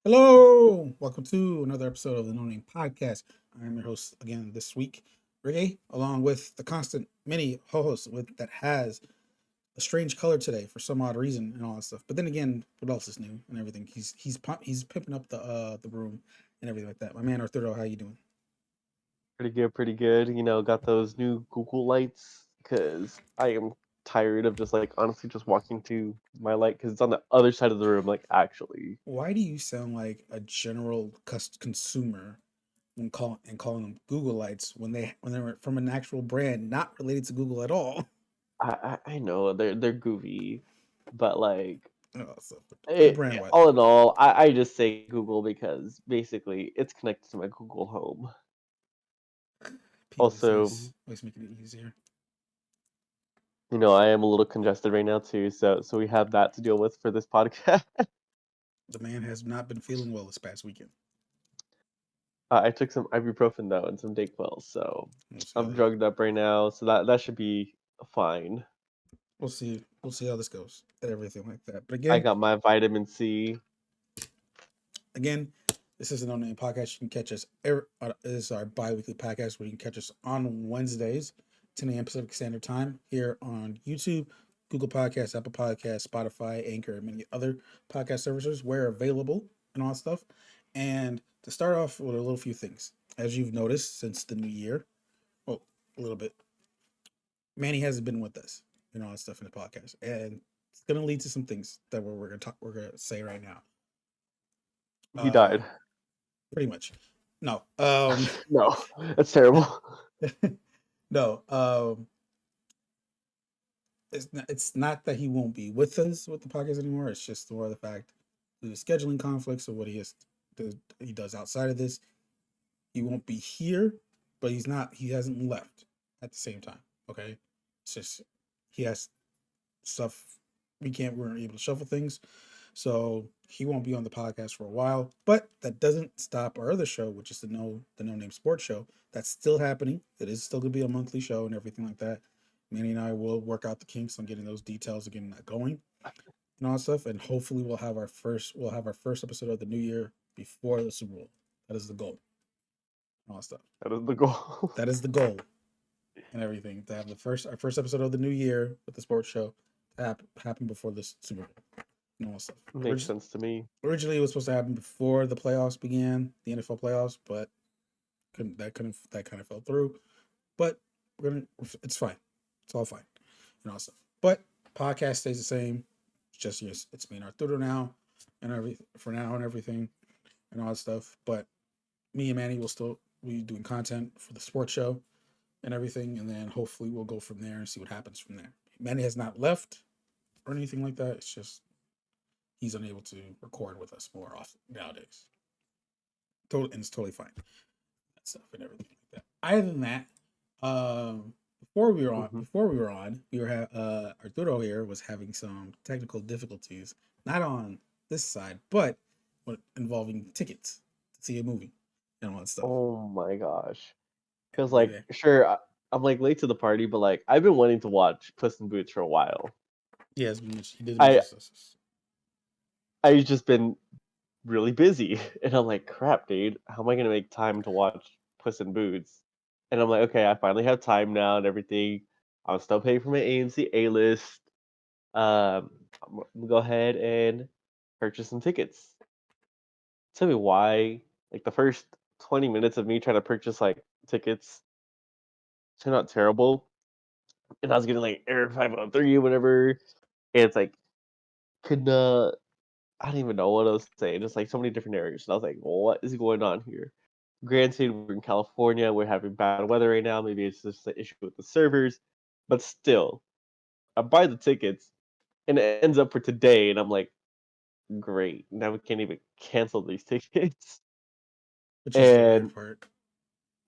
Hello, welcome to another episode of the No Name Podcast. I'm your host again this week, Ricky, along with the constant mini host with that has a strange color today for some odd reason and all that stuff. But then again, what else is new and everything? He's pimping up the room and everything like that. My man Arturo, how you doing? Pretty good, pretty good. Got those new Google lights because I am tired of just like honestly just walking to my light because it's on the other side of the room. Like actually, Why do you sound like a general consumer when calling them Google Lights when they're from an actual brand not related to Google at all? I know they're goofy, but like Oh, so put a brand what? all in all, I just say Google because basically it's connected to my Google Home. People just Also, always making it easier. I am a little congested right now too, so we have that to deal with for this podcast. The man has not been feeling well this past weekend. I took some ibuprofen though and some Dayquil, so We'll see how I'm they, drugged up right now. So that should be fine. we'll see how this goes and everything like that. But I again, got my vitamin C. again, this is an No Name Podcast. You can catch us. This is our bi-weekly podcast where you can catch us on Wednesdays, 10 a.m. Pacific Standard Time here on YouTube, Google Podcasts, Apple Podcasts, Spotify, Anchor, and many other podcast services where available and all that stuff. And to start off with a little few things, as you've noticed since the new year, well, a little bit, Manny hasn't been with us and all that stuff in the podcast, and it's gonna lead to some things that we're gonna talk. We're gonna say right now. He died. Pretty much. No. No, that's terrible. no. It's not that he won't be with us with the podcast anymore. It's just more the fact due to scheduling conflicts of what he does outside of this. He won't be here, but he's not. He hasn't left at the same time. Okay, it's just he has stuff. We're able to shuffle things, so he won't be on the podcast for a while. But that doesn't stop our other show, which is the No Name Sports Show. That's still happening. It is still gonna be a monthly show and everything like that. Manny and I will work out the kinks on getting those details and getting that going and all that stuff. And hopefully we'll have our first episode of the new year before the Super Bowl. That is the goal. And all that stuff. That is the goal. That is the goal and everything. To have our first episode of the new year with the sports show happen before the Super Bowl and all that stuff. Makes sense to me. Originally it was supposed to happen before the playoffs began, the NFL playoffs, but that kind of fell through. But it's fine. It's all fine and all stuff. But podcast stays the same. It's just yes, it's me and Arturo now and everything and all that stuff. But me and Manny will still be doing content for the sports show and everything, and then hopefully we'll go from there and see what happens from there. Manny has not left or anything like that. It's just he's unable to record with us more often nowadays. And it's totally fine. That stuff and everything like that. Other than that, Hmm. we were Arturo here was having some technical difficulties, not on this side, but involving tickets to see a movie and all that stuff. Oh my gosh. Because And like, sure, I'm like late to the party, but like I've been wanting to watch Puss in Boots for a while. yes, he did I mention this. I've just been really busy, and I'm like, crap, dude, how am I gonna make time to watch Puss in Boots? And I'm like, okay, I finally have time now and everything. I'm still paying for my AMC A list. I'm gonna go ahead and purchase some tickets. Tell me why, like the first 20 minutes of me trying to purchase like tickets turned out terrible, and I was getting like error 503 or whatever. And it's like could I don't even know what I was saying. Just like so many different errors, and I was like, what is going on here? Granted, we're in California, we're having bad weather right now. Maybe it's just an issue with the servers, but still, I buy the tickets, and it ends up for today, and I'm like, great. Now we can't even cancel these tickets. Which is the bad And part.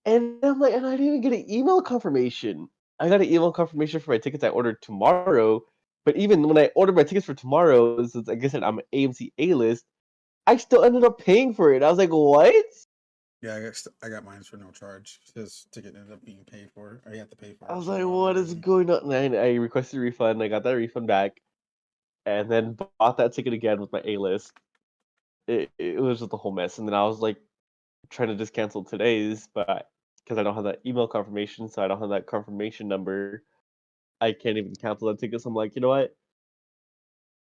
I'm like, and I didn't even get an email confirmation. I got an email confirmation for my tickets I ordered tomorrow. But even when I ordered my tickets for tomorrow, since like I said, I'm an AMC A list, I still ended up paying for it. I was like, what? Yeah, I got mine for no charge. His ticket ended up being paid for. I had to pay for I it was too like, and what is everything. going on? And I requested a refund. I got that refund back, and then bought that ticket again with my A list. it was just a whole mess. And then I was like trying to just cancel today's, but because I don't have that email confirmation, so I don't have that confirmation number, I can't even cancel that ticket. So I'm like, you know what?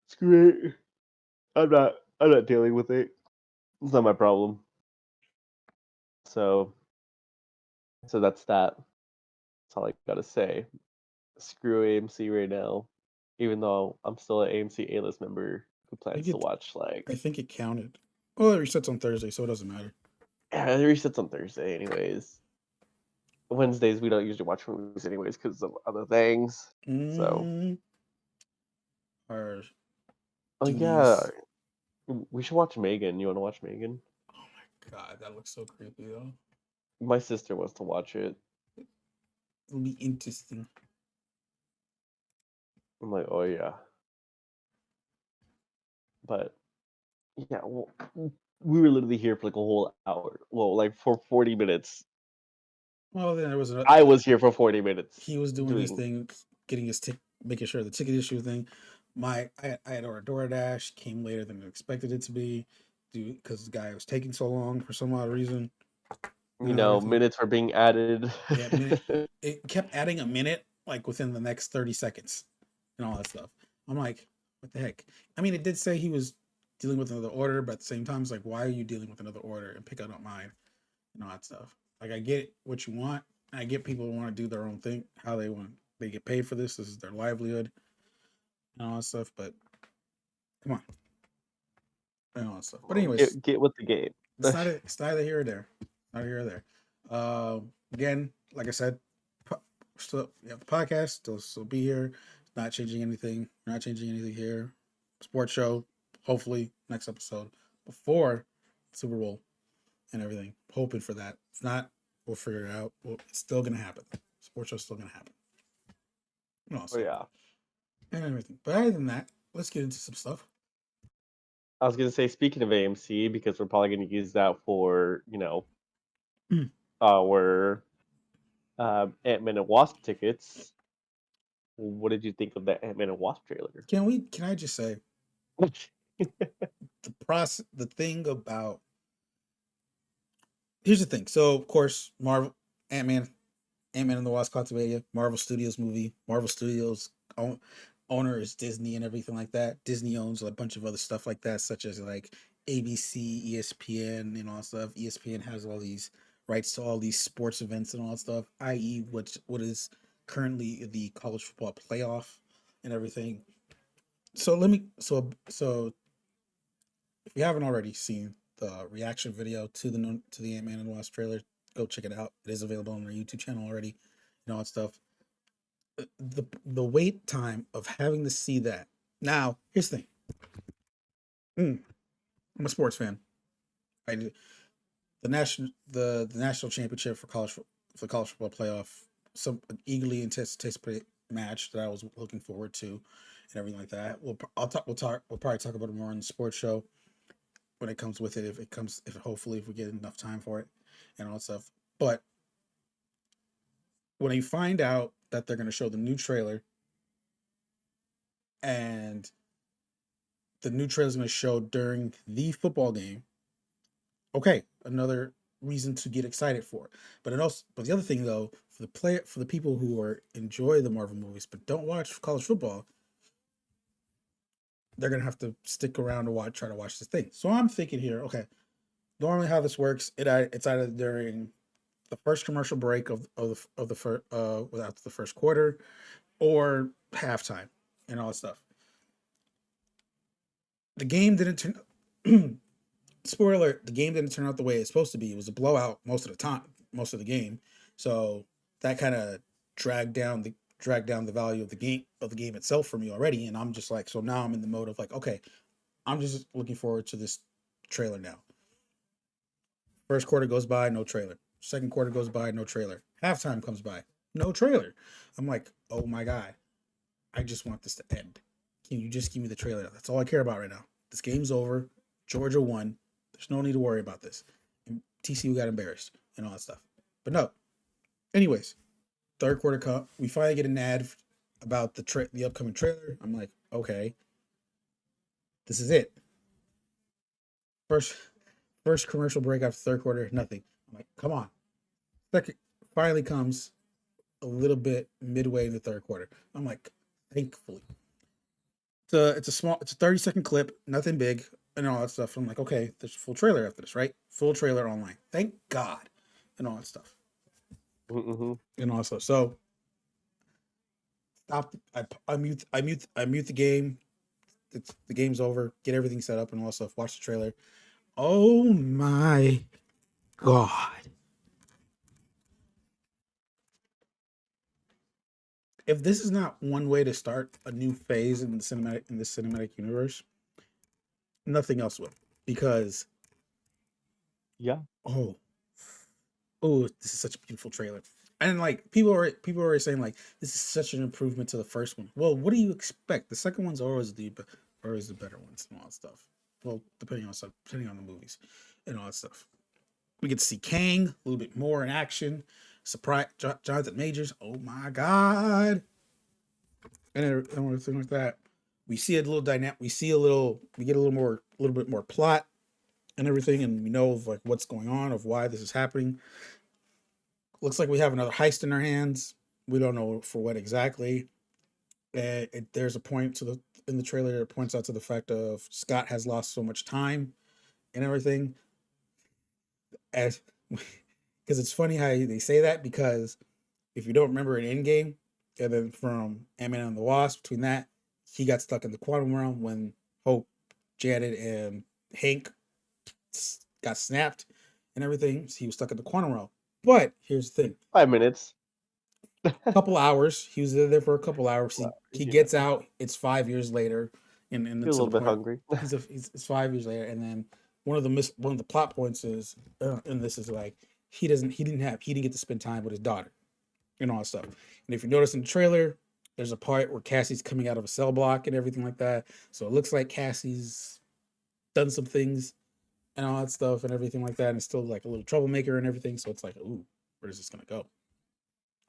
Screw it. I'm not dealing with it. It's not my problem. So that's that. That's all I gotta say. Screw AMC right now. Even though I'm still an AMC A-list member who I plans think to watch I like think it counted. Well, it resets on Thursday, so it doesn't matter. yeah, it resets on Thursday anyways. Wednesdays we don't usually watch movies anyways because of other things. So Mm, our oh yeah, duties. we should watch Megan. You want to watch Megan? Oh my god, that looks so creepy though. My sister wants to watch it. It'll be interesting. I'm like, oh yeah, but yeah, well, we were literally here for like a whole hour. Well, like for 40 minutes. Well, then there was a I was here for 40 minutes he was doing his doing. thing, getting his tick, making sure the ticket issue thing. I had ordered DoorDash, came later than I expected it to be, due because the guy was taking so long for some odd reason You and know, everything. minutes were being added. Yeah, minute. It kept adding a minute like within the next 30 seconds, and all that stuff. I'm like, what the heck? I mean, it did say he was dealing with another order, but at the same time, it's like, why are you dealing with another order and pick up mine and all that stuff? Like, I get what you want. I get people who want to do their own thing, how they want. They get paid for this. This is their livelihood and all that stuff. But come on, and all that stuff. But Well, anyways, get with the game. it's neither here or there. Neither here or there. Again, like I said, still you have the podcast. Still be here. Not changing anything. Not changing anything here. Sports show. Hopefully next episode before Super Bowl and everything. Hoping for that. If not, we'll figure it out. It's still gonna happen. Sports show's still gonna happen. And Oh also yeah. and everything. But other than that, let's get into some stuff. I was gonna say, speaking of AMC, because we're probably gonna use that for, Mm. our Ant-Man and Wasp tickets. What did you think of that Ant-Man and Wasp trailer? Can I just say the thing about here's the thing. So of course, Marvel, Ant Man, Ant Man and the Wasp: Quantumania, Marvel Studios movie. Marvel Studios owner is Disney and everything like that. Disney owns a bunch of other stuff like that, such as like ABC, ESPN, and all that stuff. ESPN has all these rights to all these sports events and all that stuff, i.e., what is currently the college football playoff and everything. So let me so if you haven't already seen the reaction video to the Ant Man and Wasp trailer, go check it out. It is available on our YouTube channel already, and all that stuff. The wait time of having to see that. Now, here's the thing. I'm a sports fan. I do the national championship for college football playoff. Some eagerly anticipated match that I was looking forward to, and everything like that. We'll probably talk about it more on the sports show when it comes with it, if hopefully if we get enough time for it and all that stuff. But when you find out that they're going to show the new trailer and the new trailer is going to show during the football game, okay, another reason to get excited for it. But the other thing though, for the people who are enjoy the Marvel movies but don't watch college football, they're gonna have to stick around to try to watch this thing. So I'm thinking here, okay, normally how this works, it's either during the first commercial break of the first after the first quarter or halftime and all that stuff. The game didn't turn spoiler alert, the game didn't turn out the way it's supposed to be. It was a blowout most of the time, most of the game. So that kind of dragged down the value of the game itself for me already. And I'm just like, so now I'm in the mode of like, okay, I'm just looking forward to this trailer now. First quarter goes by, no trailer. Second quarter goes by, no trailer. Halftime comes by, no trailer. I'm like, oh my God, I just want this to end. Can you just give me the trailer? That's all I care about right now. This game's over. Georgia won. There's no need to worry about this. And TCU got embarrassed and all that stuff. But no. Anyways, third quarter come. We finally get an ad about the upcoming trailer. I'm like, okay, this is it. First first commercial break after third quarter, nothing. I'm like, come on. Second finally comes a little bit midway in the third quarter. I'm like, thankfully. It's a 30-second clip, nothing big, and all that stuff. I'm like, okay, there's a full trailer after this, right? Full trailer online. Thank God. And all that stuff. Mm-hmm. And all that stuff. So stop. I mute the game. The game's over. Get everything set up and all that stuff. Watch the trailer. Oh my God. If this is not one way to start a new phase in the cinematic universe, nothing else will. Because Yeah. oh, oh, this is such a beautiful trailer. And like people are saying like this is such an improvement to the first one. Well, what do you expect? The second one's always the better ones and all that stuff. Well, depending on the movies and all that stuff. We get to see Kang a little bit more in action. Surprise, Jonathan Majors. Oh my God, and everything like that. We see a little dynamic. We get a little bit more plot and everything, and we know of like what's going on, of why this is happening. Looks like we have another heist in our hands. We don't know for what exactly. There's a point to the in the trailer that points out to the fact of Scott has lost so much time and everything. As because it's funny how they say that because if you don't remember in Endgame, and then from Ant-Man and the Wasp, between that, he got stuck in the quantum realm when Hope, Janet, and Hank got snapped and everything. So he was stuck in the quantum realm. But here's the thing: 5 minutes. couple hours. He was there for a couple hours. He Yeah. gets out. It's 5 years later, and Feel a to little the bit point hungry. it's 5 years later, and then one of the plot points is, and this is like he didn't get to spend time with his daughter and all that stuff. And if you notice in the trailer, there's a part where Cassie's coming out of a cell block and everything like that. So it looks like Cassie's done some things and all that stuff and everything like that, and it's still like a little troublemaker and everything. So it's like, ooh, where is this gonna go?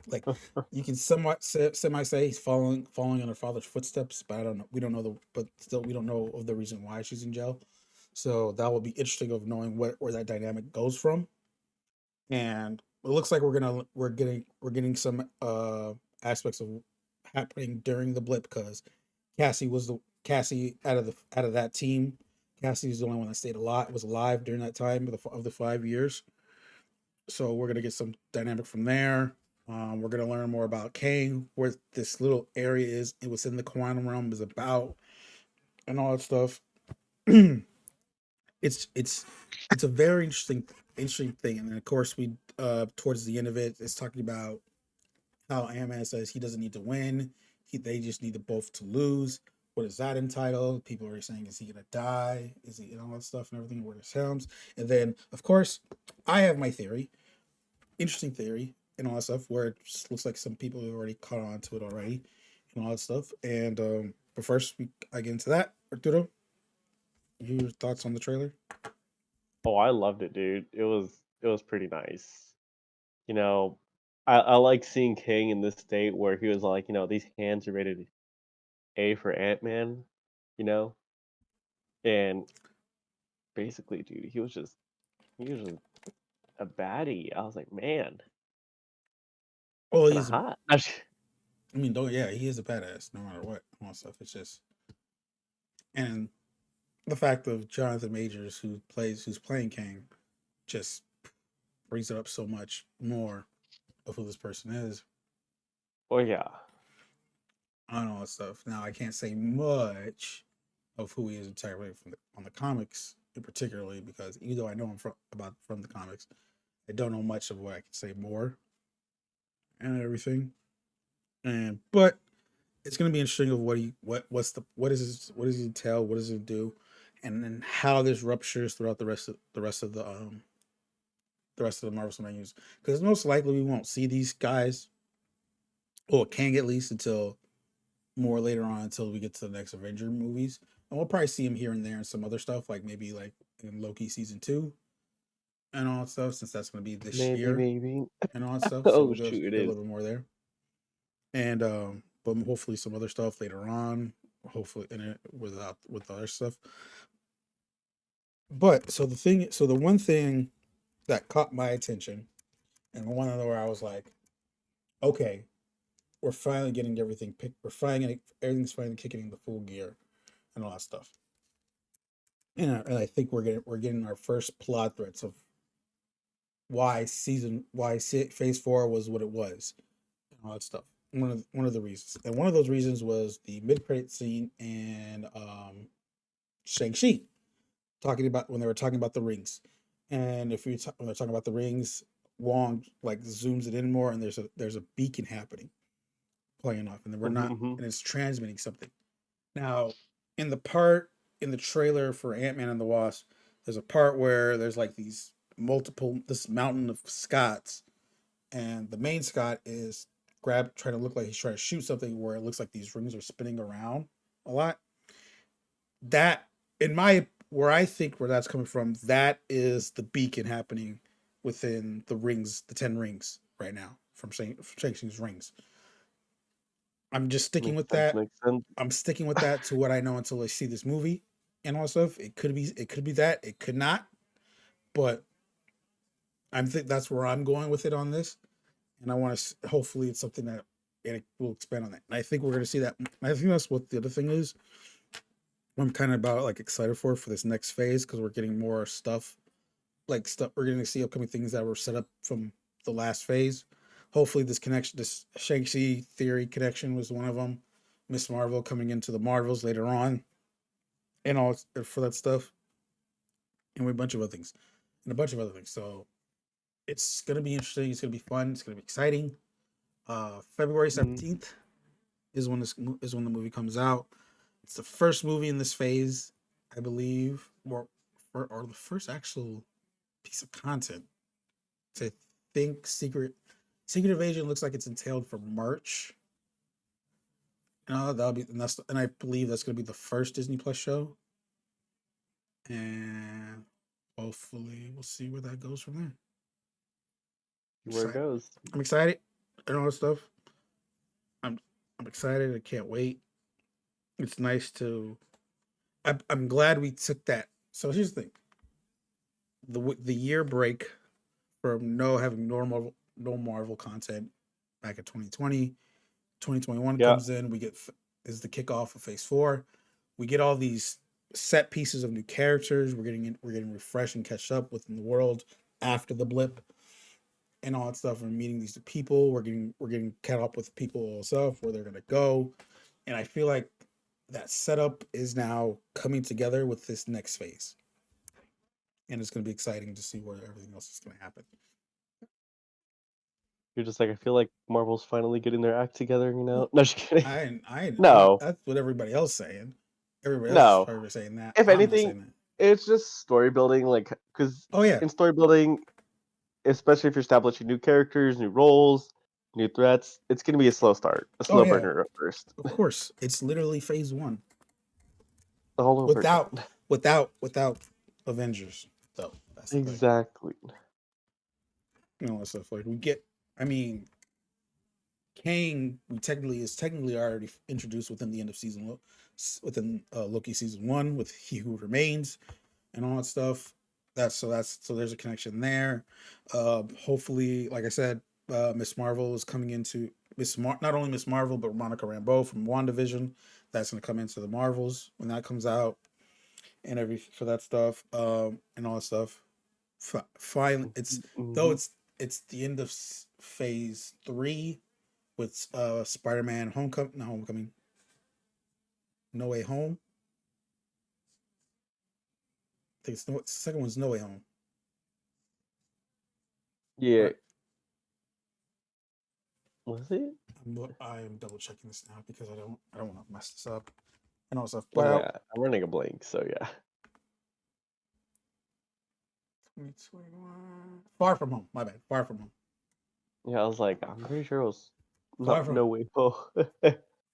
Like you can semi say he's following in her father's footsteps, but I don't know. We don't know but still we don't know of the reason why she's in jail. So that will be interesting of knowing where that dynamic goes from. And it looks like we're getting some aspects of happening during the blip because Cassie out of that team. Cassie was the only one that stayed alive, was alive during that time of the 5 years. So we're gonna get some dynamic from there. We're gonna learn more about Kang, where this little area is, and what's in the quantum realm is about, and all that stuff. it's it's it's a very interesting thing, and then of course we towards the end of it, it's talking about how Ant-Man says he doesn't need to win. They just need to both to lose. What is that entitled? People are saying, is he gonna die? Is he and all that stuff and everything? Where it sounds, and then of course, I have my theory, interesting theory, and all that stuff. Where it looks like some people have already caught on to it already, and all that stuff. And but first, I get into that. Arturo, your thoughts on the trailer? Oh, I loved it, dude. It was pretty nice. You know, I like seeing King in this state where he was like, these hands are rated A for Ant Man, you know, and basically, dude, he was just a baddie. I was like, man, Oh, kind of he's. hot. I mean, don't yeah, he is a badass no matter what. All that stuff. It's just and the fact of Jonathan Majors who's playing Kang just brings it up so much more of who this person is Oh yeah. on all that stuff. Now I can't say much of who he is entirely on the comics in particularly because even though I know him from the comics, I don't know much of what I can say more and everything. And but it's gonna be interesting of what does he tell, what does he do, and then how this ruptures throughout the rest of the Marvel Cinematic because most likely we won't see these guys or Kang at least until more later on until we get to the next Avenger movies. And we'll probably see him here and there and some other stuff, like maybe like in Loki season 2 and all that stuff, since that's going to be this Maybe, year maybe. and all that stuff. So Oh we'll shoot, it get a is. little bit more there. And but hopefully some other stuff later on. Hopefully in it with other stuff. But the one thing that caught my attention, and the one where I was like, okay, we're finally getting everything picked. Everything's finally kicking into full gear and all that stuff. And I think we're getting our first plot threads of phase four was what it was and all that stuff. One of the reasons, and one of those reasons was the mid credit scene and Shang-Chi talking about when they were talking about the rings. And when they're talking about the rings, Wong like zooms it in more, and there's a beacon happening, playing off, and then we're Hmm, not, hmm. and it's transmitting something. Now, in the part in the trailer for Ant-Man and the Wasp, there's a part where there's like this mountain of Scots, and the main Scott is trying to look like he's trying to shoot something where it looks like these rings are spinning around a lot. That, in my where I think where that's coming from, that is the beacon happening within the rings, the 10 rings right now from Shang-Chi's rings. I'm just sticking Makes with sense. that. Makes sense. I'm sticking with that to what I know until I see this movie and all stuff. It could be that, it could not, but that's where I'm going with it on this, and I want to hopefully it's something that it will expand on that. And I think we're going to see that. I think that's what the other thing is. I'm kind of about like excited for this next phase because we're getting more stuff, like stuff we're going to see upcoming things that were set up from the last phase. Hopefully, this Shang-Chi theory connection was one of them. Miss Marvel coming into the Marvels later on, and all for that stuff, and a bunch of other things, So it's gonna be interesting. It's gonna be fun. It's gonna be exciting. February Mm. 17th is when the movie comes out. It's the first movie in this phase, I believe, or the first actual piece of content. To think Secret Invasion looks like it's entailed for March. That'll be and I believe that's gonna be the first Disney Plus show, and hopefully we'll see where that goes from there. I'm See where it excited. goes. I'm excited and all that stuff. I'm I'm excited. I can't wait. It's nice to. I'm glad we took that. So here's the thing: the year break from having no Marvel content back in 2020. 2021 Yeah. comes in. Is the kickoff of Phase Four. We get all these set pieces of new characters. We're getting refreshed and catch up within the world after the blip and all that stuff. We're meeting these people. We're getting caught up with people stuff where they're gonna go, and I feel like that setup is now coming together with this next phase, and it's gonna be exciting to see where everything else is gonna happen. You're just like, I feel like Marvel's finally getting their act together, you know? No, just kidding. I'm not. No, That's what everybody else saying. Everybody else is no. probably saying that. If I'm not anything, saying that. it's just story building, like, because Oh yeah, in story building, especially if you're establishing new characters, new roles, new threats, it's gonna be a slow start, a oh slow yeah. burner at first, Of course, it's literally phase one all over without again. without Avengers. Though that's the thing. Exactly. That stuff like we get. I mean, Kang technically already introduced within the end of within Loki season one with He Who Remains and all that stuff. So there's a connection there. Hopefully, like I said, Miss Marvel is coming into not only Miss Marvel but Monica Rambeau from WandaVision. That's going to come into the Marvels when that comes out and every for that stuff and all that stuff. Finally, Hmm. it's the end of phase three with Spider-Man Homecoming, No Way Home. I think the second one's No Way Home. Yeah. Right. Was it? I'm double checking this now because I don't want to mess this up and all stuff. But Yeah, I'm running a blank, so yeah. 2021. Far From Home. My bad. Far From Home. Yeah, I was like, I'm pretty sure it was Far not From No Way Home.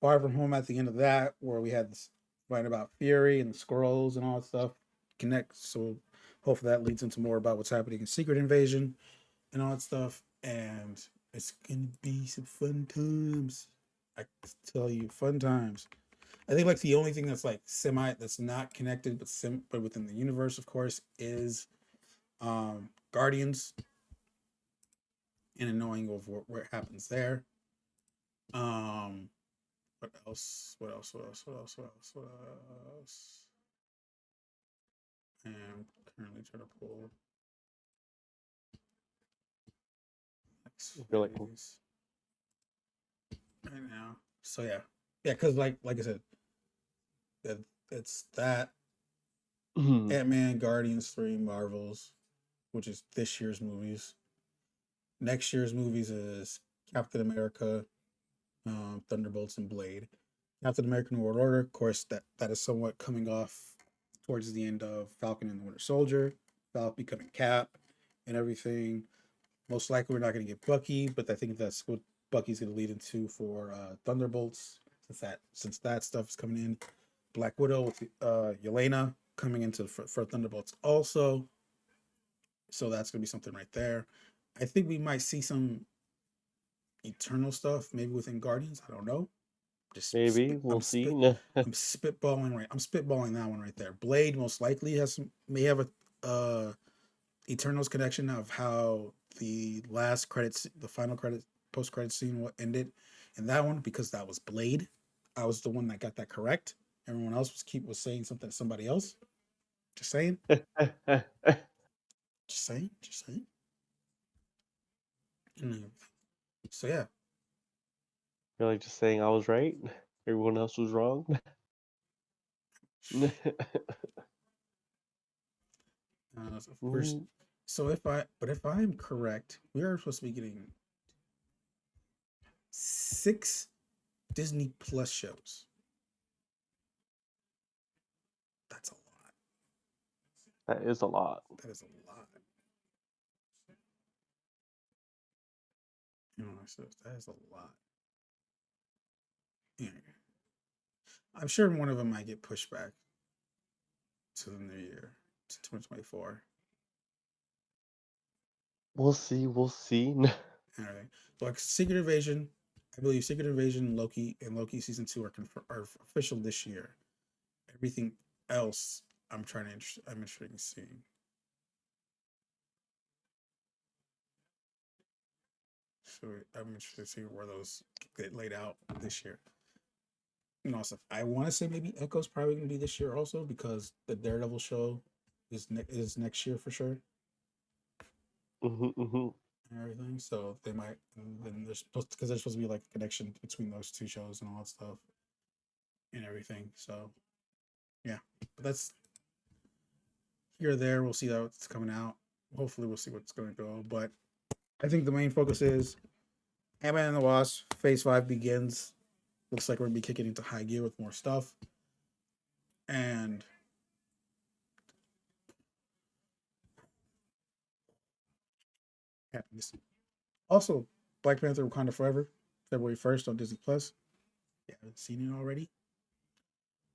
Far From Home. At the end of that, where we had this fight about Fury and the squirrels and all that stuff, connect. So hopefully that leads into more about what's happening in Secret Invasion and all that stuff. And it's gonna be some fun times. I tell you, fun times. I think like the only thing that's like semi that's not connected but within the universe, of course, is Guardians and a knowing of what happens there. Um, what else? What else? What else? What else? What else? What else? And I'm currently trying to pull next I feel like phase right now. So yeah, yeah, because like I said, that it's that Ant-Man, Guardians 3, Marvels, which is this year's movies. Next year's movies is Captain America, Thunderbolts, and Blade. Captain America: New World Order, of course, that is somewhat coming off towards the end of Falcon and the Winter Soldier, Falcon becoming Cap, and everything. Most likely, we're not going to get Bucky, but I think that's what Bucky's going to lead into for Thunderbolts, since that stuff is coming in. Black Widow with Yelena coming into for Thunderbolts also, so that's going to be something right there. I think we might see some Eternal stuff maybe within Guardians. I don't know. maybe we'll see. No. I'm spitballing right. I'm spitballing that one right there. Blade most likely may have a Eternals connection of how the last credits, the final credit, post credit scene what ended in that one because that was Blade. I was the one that got that correct. Everyone else was saying something to somebody else. Just saying. Just saying. Just saying. So yeah. You're like just saying I was right, everyone else was wrong. Of course. So if I am correct, we are supposed to be getting 6 Disney Plus shows. That's a lot. That is a lot. That is a lot. You know, so that is a lot. Yeah. I'm sure one of them might get pushed back to the new year, to 2024. We'll see. We'll see. And everything. So like Secret Invasion, I believe Secret Invasion, Loki, and Loki season 2 are official this year. Everything else, I'm interested in seeing. So I'm interested to see where those get laid out this year. You know, so I want to say maybe Echo's probably going to be this year also because the Daredevil show is next year for sure Hmm. and everything. So they might then there's supposed because there's supposed to be like a connection between those two shows and all that stuff and everything. So yeah, but that's here or there. We'll see how it's coming out. Hopefully, we'll see what's going to go. But I think the main focus is Ant-Man and the Wasp. Phase 5 begins. Looks like we're gonna be kicking into high gear with more stuff. And yeah, also Black Panther: Wakanda Forever, February 1st on Disney Plus. Yeah, haven't seen it already.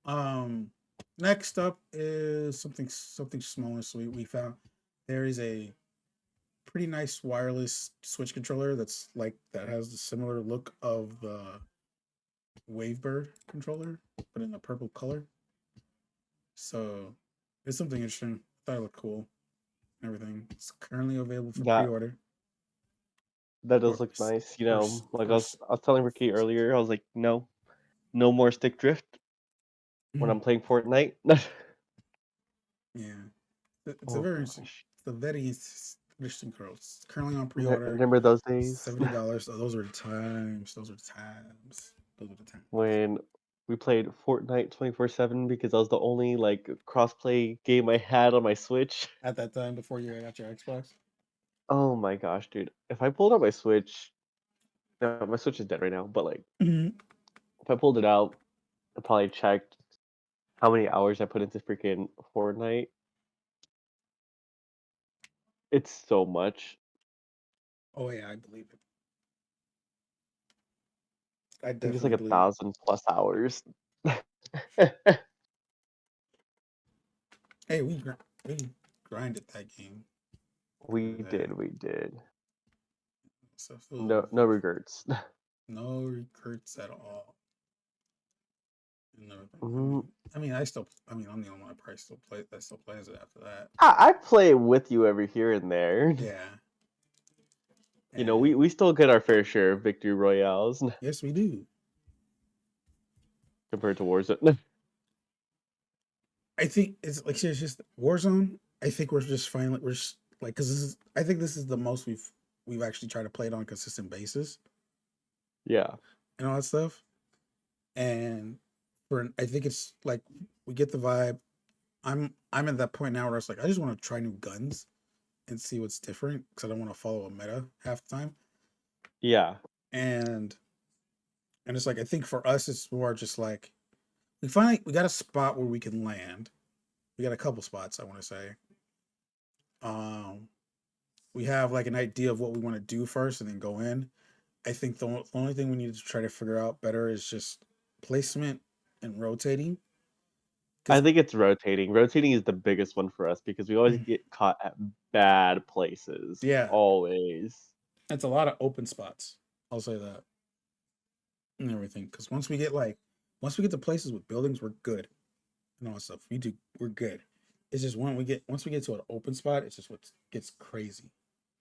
Um, Next up is something small and sweet. We found there is a pretty nice wireless Switch controller that has the similar look of the Wavebird controller, but in a purple color. So it's something interesting. I thought it looked cool. And everything. It's currently available for That pre-order. that does look Course, nice. Like course. I was telling Ricky earlier, I was like, no, no more stick drift when I'm playing Fortnite. Yeah, it's a Oh very gosh, interesting curl. It's currently on pre-order, remember those days $70. Oh, those were the times. Those were the times. Those were the times. when we played Fortnite 24/7 because that was the only like crossplay game I had on my Switch. At that time, before you got your Xbox. Oh my gosh, dude! If I pulled out my Switch, no, my Switch is dead right now. But like, Mm-hmm. if I pulled it out, I probably checked how many hours I put into freaking Fortnite. It's so much. Oh yeah, I believe it. I I think it's like definitely a believe it. thousand plus hours. Hey, we grinded that game back in We the day. did, we did. So No, no regrets. no regrets at all. and everything. Mm, I'm the only one that probably still plays it after that. I play with you every here and there. Yeah, You know, and we still get our fair share of victory royales yes, we do. compared to Warzone. I think it's like it's just Warzone. I think we're just finally we're just like because this is I think this is the most we've actually tried to play it on a consistent basis Yeah, and all that stuff. And for I think it's like we get the vibe. I'm at that point now where it's like I just want to try new guns and see what's different because I don't want to follow a meta half the time. yeah. And it's like I think for us it's more just like we got a spot where we can land. We got a couple spots I want to say. Um, we have like an idea of what we want to do first and then go in. I think the only thing we need to try to figure out better is just placement and rotating. I Because think it's rotating. Rotating is the biggest one for us because we always get caught at bad places. yeah, Always. it's a lot of open spots. I'll say that and everything. Because once we get to places with buildings, we're good and all that stuff. We're good. It's just once we get to an open spot, it's just what gets crazy.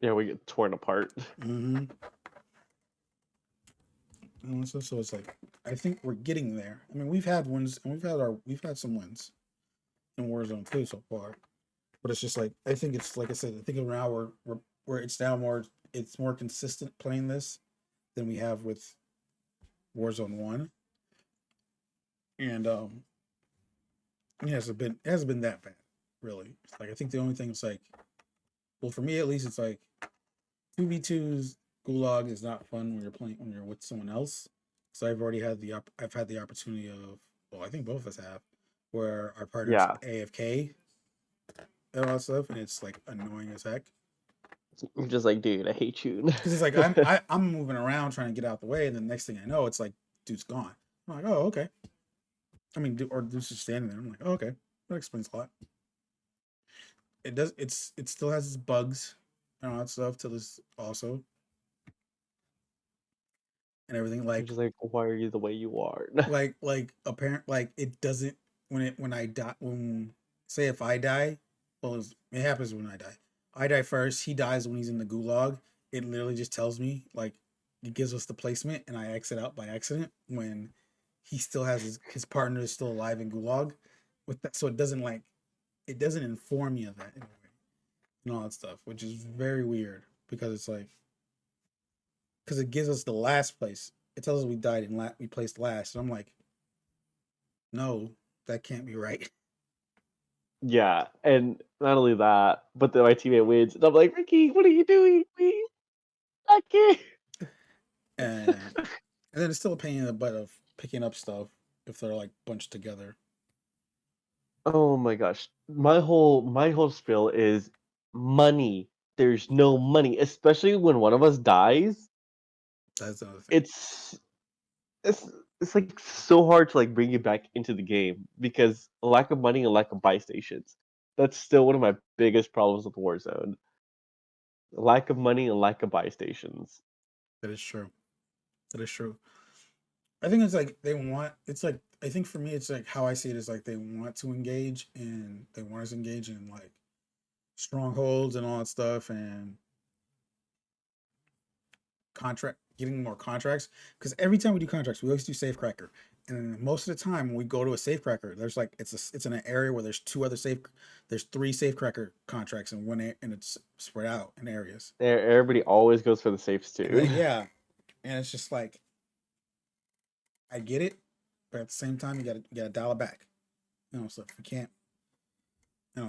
Yeah, we get torn apart. Mm-hmm. And so it's like I think we're getting there. I mean, we've had wins and we've had some wins in Warzone too so far. But it's just like I think it's like I said. I think now where it's now it's more consistent playing this than we have with Warzone One, and it hasn't been that bad really. It's like I think the only thing is like well for me at least it's like 2v2's Gulag is not fun when you're with someone else. So I've had the opportunity of well I think both of us have where our partners Yeah. AFK and all that stuff and it's like annoying as heck. I'm just like, dude, I hate you. Because it's like I'm moving around trying to get out the way, and then next thing I know, it's like dude's gone. I'm like, oh okay. I mean, or dude's just standing there. I'm like, oh, okay, that explains a lot. It still has its bugs and all that stuff to this also and everything. I'm just like, why are you the way you are? Apparent like it doesn't when I die when say if I die, well it happens when I die. I die first. He dies when he's in the gulag. It literally just tells me like it gives us the placement, and I exit out by accident when he still has his partner is still alive in gulag. With that, so it doesn't inform me of that anyway and all that stuff, which is very weird because it's like because it gives us the last place. It tells us we died and we placed last, and I'm like, no, that can't be right. Yeah, and not only that, but then my teammate wins, and I'm like, Ricky, what are you doing? Please, I can't. And then it's still a pain in the butt of picking up stuff if they're like bunched together. Oh my gosh, my whole spiel is money. There's no money, especially when one of us dies. That's another thing. It's it's it's like so hard to like bring you back into the game because a lack of money and lack of buy stations. That's still one of my biggest problems with Warzone. Lack of money and lack of buy stations. That is true. That is true. I think it's like they want. It's like I think for me, it's like how I see it is like they want to engage and they want us to engage in like strongholds and all that stuff and contract getting more contracts because every time we do contracts we always do safecracker and most of the time when we go to a safecracker there's like it's in an area where there's three safecracker contracts in and it's spread out in areas Everybody always goes for the safes and too. yeah and it's just like I get it but at the same time you gotta dial it back so if we can't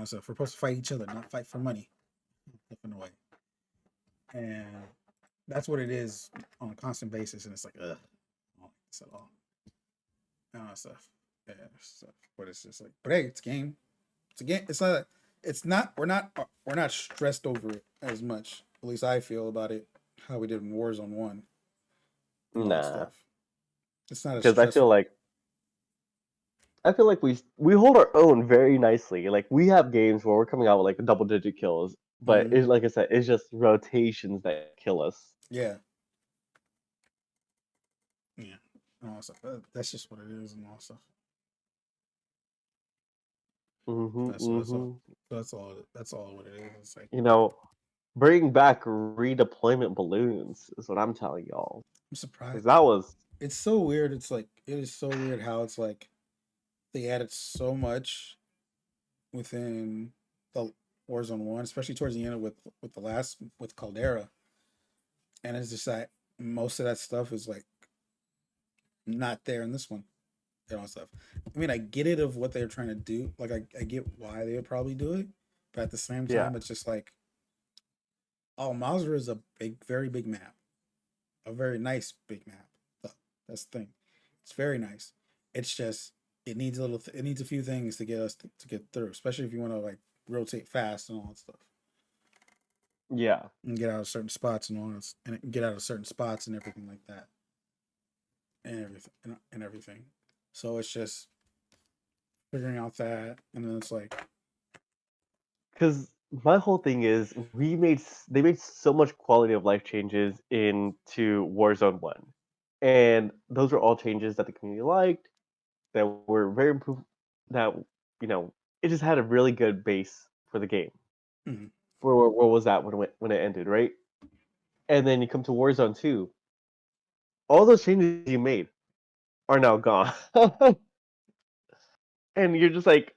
so if we're supposed to fight each other not fight for money in a way and that's what it is on a constant basis and it's like ugh I don't like this at all stuff. Yeah, stuff. But it's just like, but hey, it's a game. It's a game. It's not. It's not. We're not stressed over it as much. At least I feel about it. How we did in Warzone One and all that Nah, stuff. It's not as because stressful. I feel like we hold our own very nicely. Like we have games where we're coming out with like double digit kills, but Mm-hmm. it's like I said, it's just rotations that kill us. Yeah. Yeah. And all that stuff. That's just what it is and all that stuff. Mm-hmm, That's all. mm-hmm. That's all. That's all what it is. It's like You know, bring back redeployment balloons is what I'm telling y'all. I'm surprised. Because that was, It's so weird. It's like it is so weird how it's like they added so much within the Warzone one, especially towards the end with the last with Caldera, and it's just like most of that stuff is like not there in this one and all stuff. I mean, I get it of what they're trying to do. Like I get why they would probably do it, but at the same yeah, time, it's just like Al Mazrah is a big, very big map, a very nice big map. Though. That's the thing. It's very nice. It's just it needs a little. It needs a few things to get us to get through, especially if you want to like rotate fast and all that stuff, yeah. and get out of certain spots and all that, and get out of certain spots and everything like that, and everything. So it's just figuring out that, and then it's like, Because my whole thing is they made so much quality of life changes into Warzone 1. And those were all changes that the community liked, that were very improved, that, you know, it just had a really good base for the game. mm, For what was that when it ended, right? And then you come to Warzone 2, all those changes you made are now gone. And you're just like,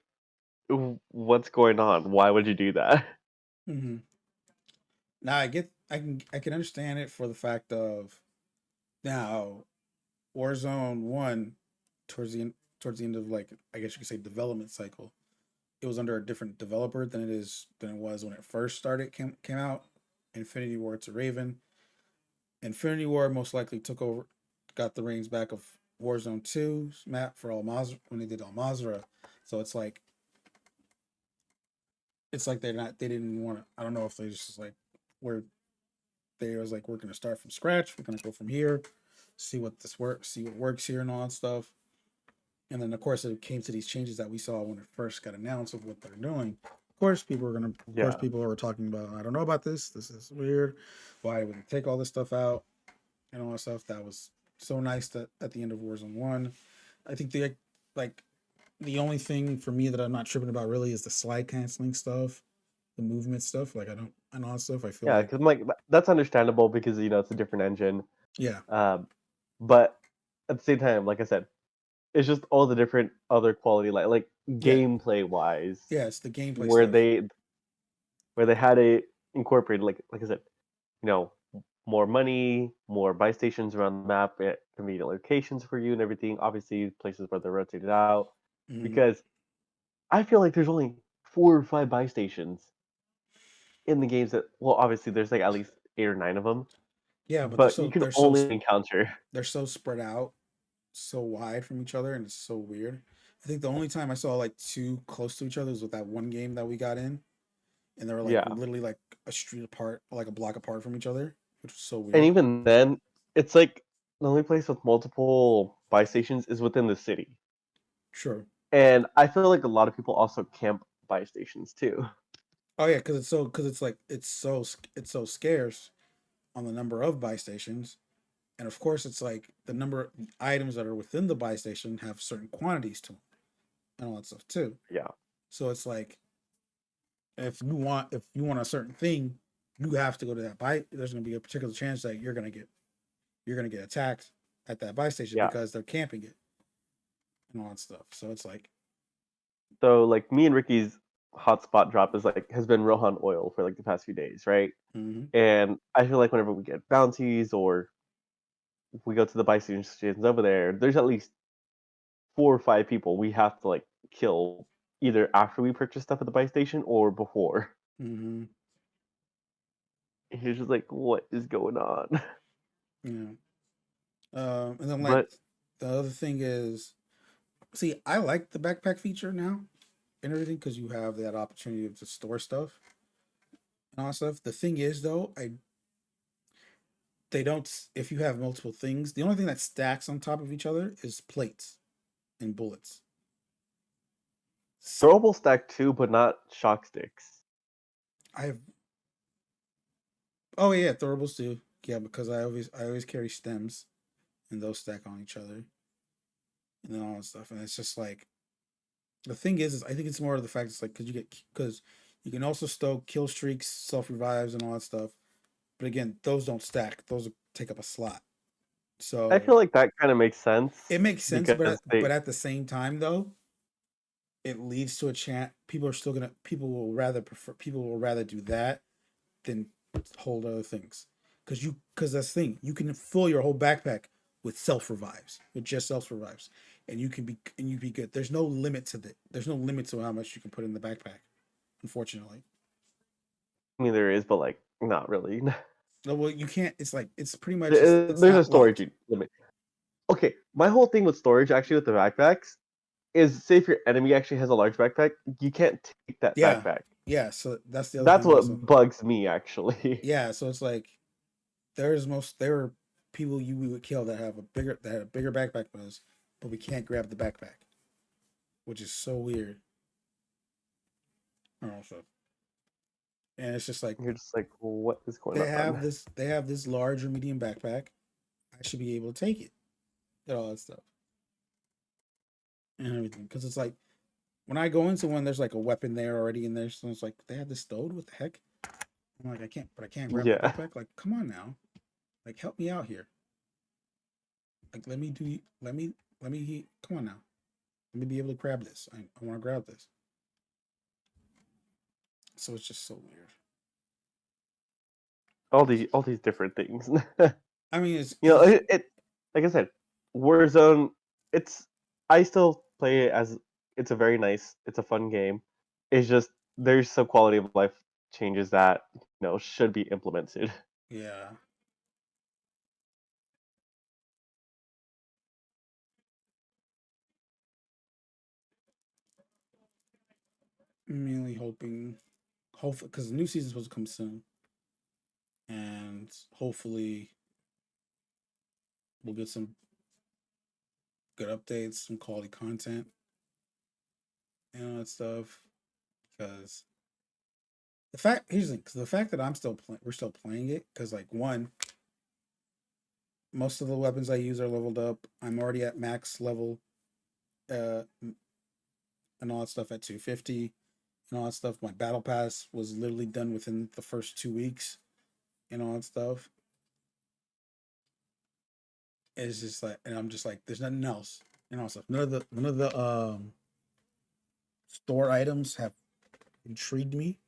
what's going on? Why would you do that? mm-hmm. Now I can understand it for the fact of now Warzone one towards the end towards the end of like I guess you could say development cycle. It was under a different developer than it was when it first started came out. Infinity War to Raven. Infinity War most likely took over, got the reins back of Warzone 2's map for Al Mazrah when they did Al Mazrah. So it's like they didn't want to. I don't know if they just like where they was like we're gonna start from scratch. We're gonna go from here, see what works here and all that stuff. And then of course it came to these changes that we saw when it first got announced of what they're doing. Of course Yeah. people were talking about I don't know about this. This is weird. Why would they take all this stuff out and all that stuff? That was so nice that at the end of Warzone One, I think like the only thing for me that I'm not tripping about really is the slide canceling stuff, the movement stuff. Like I don't and all that stuff. I feel Yeah, like because like that's understandable because it's a different engine. yeah, Um, but at the same time, like I said, it's just all the different other quality like yeah, gameplay wise, yeah. It's the gameplay where stuff. they had it incorporated like I said, you know, more money, more buy stations around the map at convenient locations for you and everything. Obviously, places where they're rotated out Mm-hmm. because I feel like there's only 4 or 5 buy stations in the games that well, obviously there's like at least 8 or 9 of them, Yeah, but but you can only encounter. they're so spread out, so wide from each other, and it's so weird. I think the only time I saw like two close to each other was with that one game that we got in, and they were like Yeah. literally like a street apart, like a block apart from each other, which was so And weird. even then, it's like the only place with multiple buy stations is within the city. Sure. And I feel like a lot of people also camp buy stations too. Oh yeah, because it's like it's so scarce on the number of buy stations, and of course it's like the number of items that are within the buy station have certain quantities to them and all that stuff too. Yeah. So it's like if you want a certain thing, you have to go to that buy. There's going to be a particular chance that you're going to get attacked at that buy station Yeah. because they're camping it and all that stuff. So it's like, So like me and Ricky's hotspot drop is like has been Rohan oil for like the past few days, right? mm-hmm, And I feel like whenever we get bounties or we go to the buy stations over there, there's at least 4 or 5 people we have to like kill either after we purchase stuff at the buy station or before. mm-hmm, And you're just like, what is going on? you know. And then like But the other thing is, see, I like the backpack feature now and everything because you have that opportunity to store stuff and all that stuff. The thing is though, I they don't if you have multiple things, the only thing that stacks on top of each other is plates and bullets. throwable stack too, but not shock sticks. I have oh yeah, throwables too. Yeah, because I always carry stems and those stack on each other and then all that stuff. And it's just like The thing is I think it's more of the fact it's like because you can also stoke kill streaks, self revives, and all that stuff. But again, those don't stack. Those take up a slot. I So feel like that kind of makes sense it makes sense, because but they at the same time though, it leads to a chance. People will rather do that than hold other things. Because that's the thing. You can fill your whole backpack with self revives, with just self revives, and you be good. There's no limit to that. There's no limit to how much you can put in the backpack. Unfortunately, I mean there is, but like not really. no. Well, you can't. It's like it's pretty much it's There's a not storage locked. limit. Okay, my whole thing with storage actually with the backpacks is say if your enemy actually has a large backpack, you can't take that Yeah, backpack. yeah. So that's the other That's thing also. what bugs me actually. Yeah. So it's like there are people we would kill that had a bigger backpack than us, but we can't grab the backpack, which is so weird. Also, and it's just like You're just like, what is going on? they have this large or medium backpack. I should be able to take it, and all that stuff and everything. Because it's like when I go into one, there's like a weapon there already in there. So it's like they have this stowed. What the heck? I'm like I can't grab the Yeah. backpack. Like come on now, like help me out here. Like let me come on now. Let me be able to grab this. I want to grab this. So it's just so weird. All these different things. I mean, it's You because know, it's it like I said, Warzone. It's I still play it as it's a very nice, it's a fun game. It's just there's some quality of life changes that should be implemented. yeah, mainly hopefully because the new season's supposed to come soon, and hopefully we'll get some good updates, some quality content, and all that stuff. Because here's the thing, because the fact that we're still playing it, because like one, most of the weapons I use are leveled up. I'm already at max level, uh, and all that stuff at 250 and all that stuff. My battle pass was literally done within the first 2 weeks and all that stuff. It's just like, and I'm just like, there's nothing else and all that stuff. None of the store items have intrigued me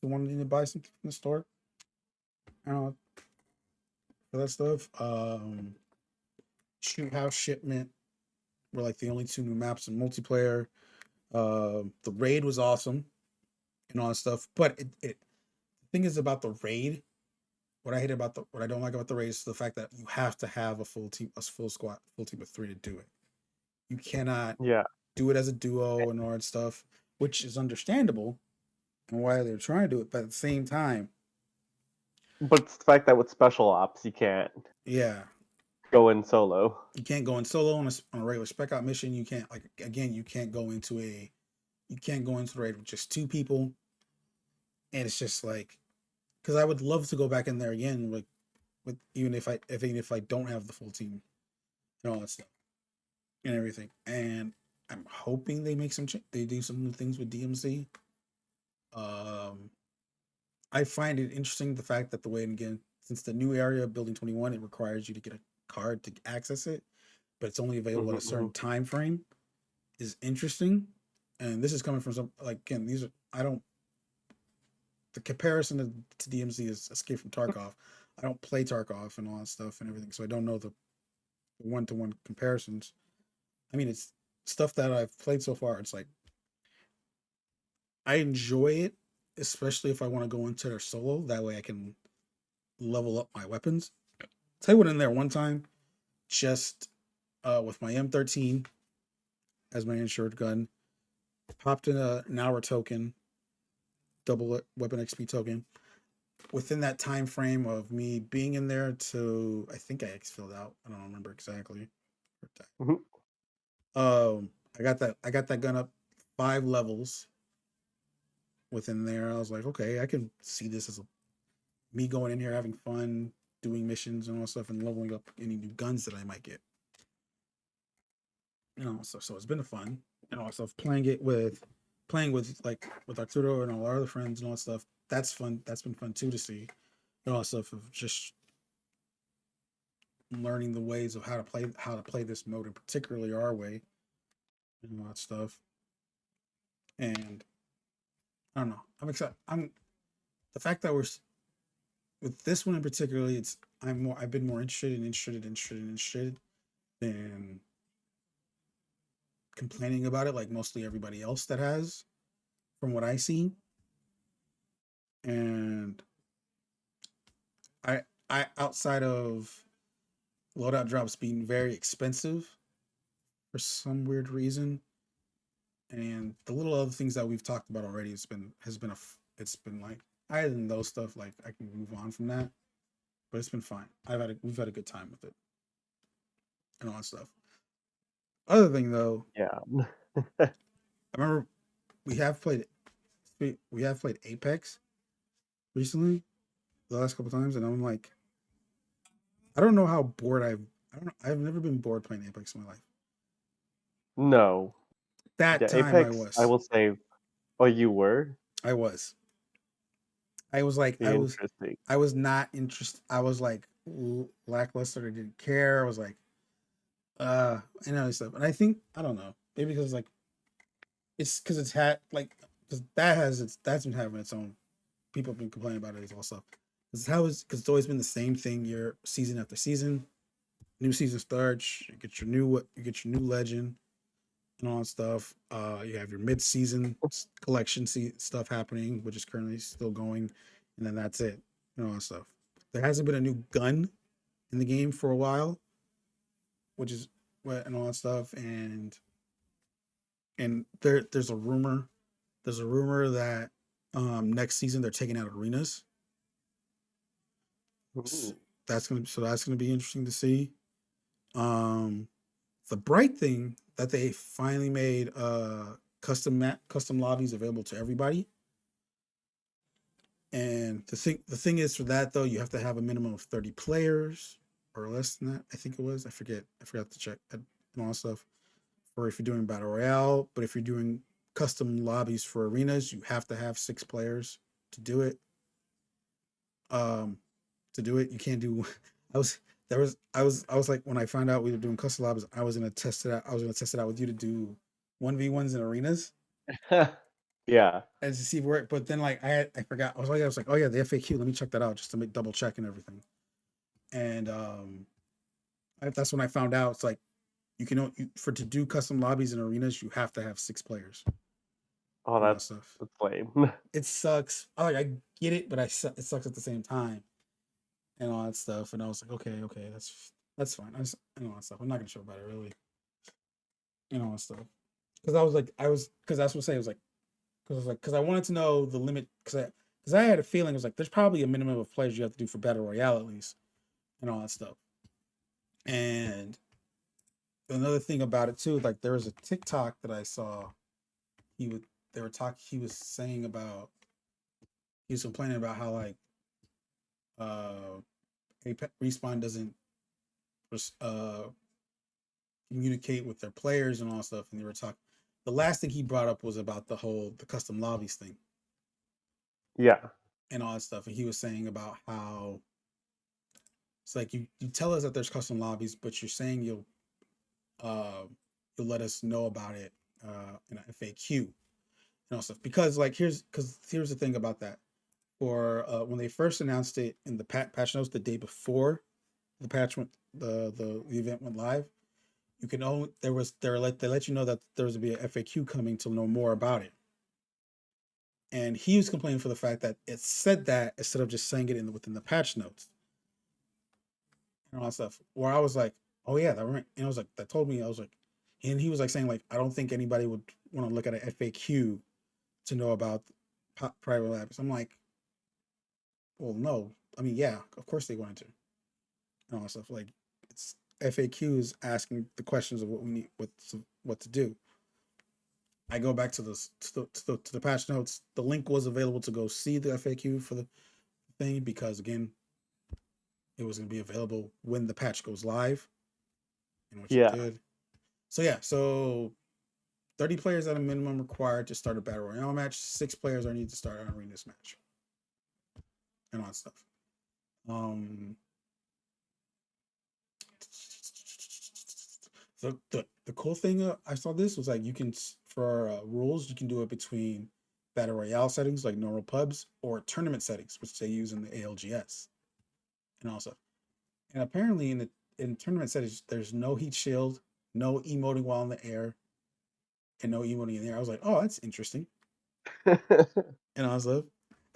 to wanting to buy something from the store. And for that stuff. Shoot House Shipment were like the only two new maps in multiplayer. The raid was awesome and all that stuff, but the thing is about the raid. What I don't like about the raid is the fact that you have to have a full squad, full team of three to do it. You cannot Yeah, do it as a duo and all that stuff, which is understandable and why they're trying to do it. But at the same time, but it's the fact that with special ops you can't yeah, go in solo. you can't go in solo on a regular spec out mission. You can't like again, you can't go into the raid with just two people, and it's just like because I would love to go back in there again with even if I don't have the full team and all that stuff and everything. And I'm hoping they do some new things with DMC. Um, I find it interesting the fact that the way again since the new area of Building 21 it requires you to get a card to access it, but it's only available at a certain Hmm. time frame is interesting. And this is coming from some like again these are I don't the comparison to DMZ is Escape from Tarkov. I don't play Tarkov and all that stuff and everything, so I don't know the one to one comparisons. I mean, it's stuff that I've played so far. It's like I enjoy it, especially if I want to go into their solo. That way, I can level up my weapons. So I went in there one time, just with my M13 as my insured gun, popped in an hour token, double weapon XP token, within that time frame of me being in there to I think I X filled out. I don't remember exactly. Hmm. I got that gun up 5 levels within there. I was like, okay, I can see this as me going in here having fun, doing missions and all that stuff, and leveling up any new guns that I might get. So it's been fun. and all that stuff. Playing with like with Arturo and all our other friends and all that stuff. That's fun. That's been fun too to see. And all that stuff of just learning the ways of how to play this mode, and particularly our way and all that stuff. And I don't know. I'm excited. I'm the fact that we're with this one in particularly. I've been more interested than complaining about it, like mostly everybody else that has, from what I see. And I I outside of loadout drops being very expensive for some weird reason, and the little other things that we've talked about already it's been like other than those stuff, like I can move on from that, but it's been fine. We've had a good time with it and all that stuff. Other thing though, Yeah. I remember we have played we have played Apex recently the last couple times, and I'm like, I don't know how bored I don't know, I've never been bored playing Apex in my life. No. That Yeah, time Apex, I will say, oh, you were? I was I was like Interesting. I was not interested. I was like lackluster. I didn't care. I was like and other stuff. And I think I don't know, maybe because like it's because it's had like because that's been having its own. People have been complaining about it as well stuff. Because it's always been the same thing year season after season. New season starts. You get your new legend and all that stuff. You have your mid season collection stuff happening, which is currently still going, and then that's it. And all that stuff. There hasn't been a new gun in the game for a while, which is what and all that stuff. And there's a rumor that next season they're taking out arenas. Ooh. That's gonna be interesting to see. Um, the bright thing that they finally made custom lobbies available to everybody. And the thing is for that though, you have to have a minimum of 30 players or less than that. I think it was. I forget. I forgot to check and all that stuff. Or if you're doing battle royale, but if you're doing custom lobbies for arenas, you have to have 6 players to do it. Um, to do it, you can't do. I was I was like when I found out we were doing custom lobbies, I was gonna test it out. I was gonna test it out with you to do 1v1s in arenas Yeah. and to see where. But then like I forgot. I was like, oh yeah, the FAQ. Let me check that out just to make double check and everything. And that's when I found out. It's like you can for to do custom lobbies in arenas, you have to have 6 players Oh, and all that stuff. that's lame. It sucks. I get it, but it sucks at the same time and all that stuff. And I was like, okay, that's fine. And all that stuff. I'm not gonna show about it really and all that stuff because because that's what I say. It was like because I wanted to know the limit because I had a feeling it was like there's probably a minimum of players you have to do for battle royale at least and all that stuff. And another thing about it too, like there was a TikTok that I saw. He would they were talking. He was saying about he was complaining about how like uh respawn doesn't uh communicate with their players and all that stuff, and they were talking. The last thing he brought up was about the custom lobbies thing Yeah. and all that stuff, and he was saying about how it's like you tell us that there's custom lobbies, but you're saying uh you'll let us know about it in a FAQ and all stuff because like here's the thing about that for when they first announced it in the patch notes the day before the patch went the event went live. You can only they let you know that there was to be a FAQ coming to know more about it. And he was complaining for the fact that it said that instead of just saying it within the patch notes and all that stuff. Where I was like, oh yeah, that right. And I was like, that told me I was like, and he was like saying like, I don't think anybody would want to look at an FAQ to know about private labs. I'm like, well, no. I mean, yeah, of course they wanted to and all that stuff. Like it's FAQs asking the questions of what we need, what to do. I go back to to the patch notes. The link was available to go see the FAQ for the thing because again, it was going to be available when the patch goes live, and which it Yeah. did. So yeah, so 30 players at a minimum required to start a battle royale match. 6 players are needed to start an arenas match, and all that stuff. Um, the cool thing I saw this was like you can for rules you can do it between battle royale settings like normal pubs or tournament settings, which they use in the ALGS, and also and apparently in tournament settings there's no heat shield, no emoting while in the air, and no emoting in the air. I was like, oh, that's interesting. And I was like,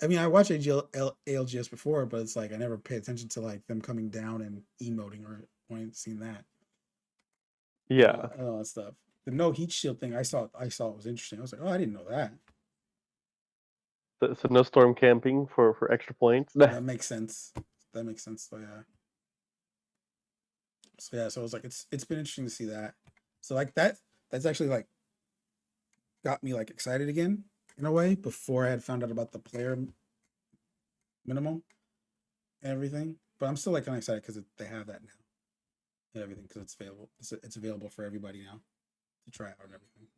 I mean, I watched ALGS before, but it's like I never pay attention to like them coming down and emoting or wanting to see that Yeah. and all that stuff. The no heat shield thing, I saw it was interesting. I was like, oh, I didn't know that. So no storm camping for extra points. That makes sense. That makes sense. So yeah, so it was like it's been interesting to see that. So like that's actually like got me like excited again in a way before I had found out about the player minimum and everything. But I'm still like kind of excited because they have that now and everything because it's available. It's available for everybody now to try out and everything.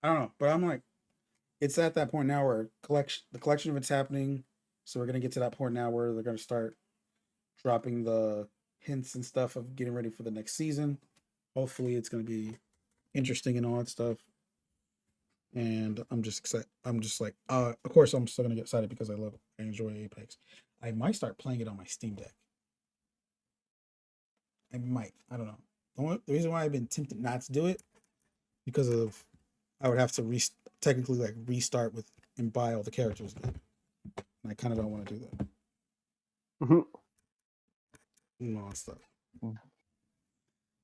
I don't know, but I'm like, it's at that point now where the collection of it's happening. So we're gonna get to that point now where they're gonna start dropping the hints and stuff of getting ready for the next season. Hopefully, it's gonna be interesting and all that stuff. And I'm just excited. I'm just like, of course, I'm still gonna get excited because I enjoy Apex. I might start playing it on my Steam Deck. I might. I don't know. The reason why I've been tempted not to do it because of I would have to technically like restart with and buy all the characters again. And I kind of don't want to do that. Mhm. And all that stuff.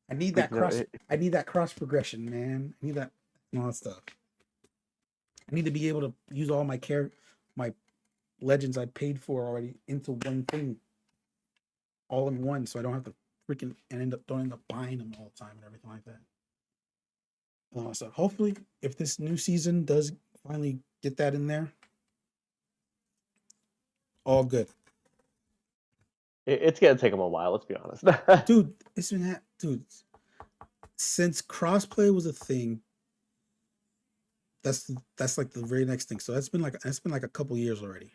I need But that you know, cross. I need that cross progression, man. I need that and all that stuff. I need to be able to use all my legends I paid for already into one thing, all in one, so I don't have to freaking and don't end up buying them all the time and everything like that. So hopefully, if this new season does finally get that in there, all good. it's gonna take them a while. Let's be honest. Dude, it's been dude since crossplay was a thing. That's like the very next thing. So that's been like a couple years already.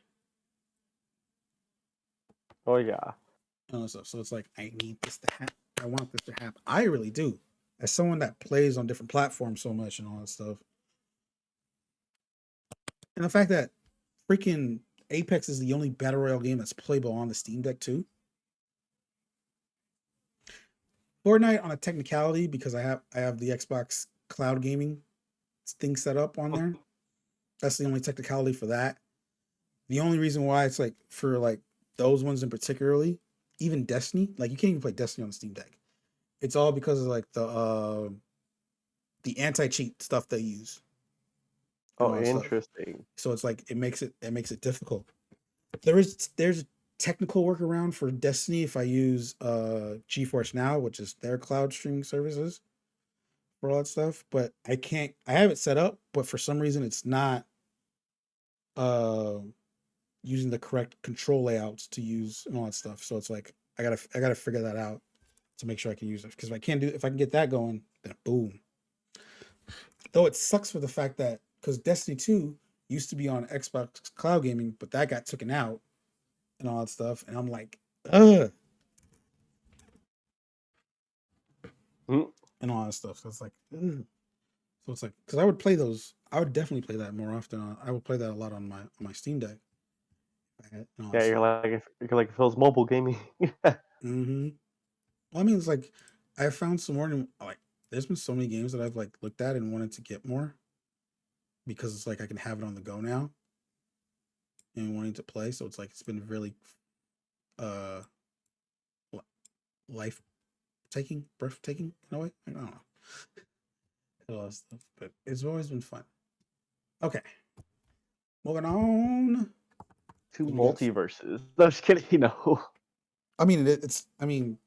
Oh yeah. So it's like I need this to happen. I want this to happen. I really do. As someone that plays on different platforms so much and all that stuff, and the fact that freaking Apex is the only battle royale game that's playable on the Steam Deck too. Fortnite on a technicality because I have the Xbox cloud gaming thing set up on there. That's the only technicality for that. The only reason why it's like for like those ones in particularly, even Destiny, like you can't even play Destiny on the Steam Deck. It's all because of like the anti cheat stuff they use and Oh, all that stuff. interesting. So it's like it makes it difficult. There's a technical workaround for Destiny if I use GeForce Now, which is their cloud streaming services for all that stuff. But I have it set up, but for some reason it's not uh using the correct control layouts to use and all that stuff. So it's like I gotta figure that out to make sure I can use it. Because if I can get that going, then boom. Though it sucks for the fact that because Destiny 2 used to be on Xbox Cloud Gaming, but that got taken out and all that stuff. And I'm like, ugh, Mhm. and all that stuff. So it's like, ugh. So it's like, because I would play those, I would definitely play that more often. I would play that a lot on my Steam Deck and all that Yeah, stuff. you're like Phil's mobile gaming. Mm-hmm. Well, I mean, it's like I found some more. Like, there's been so many games that I've like looked at and wanted to get more because it's like I can have it on the go now and wanting to play. So it's like it's been really uh life taking, breathtaking in a way. I don't know. A lot of stuff, but it's always been fun. Okay, moving on. Two What do we got? multiverses. No, I'm just kidding. No, I mean, I mean,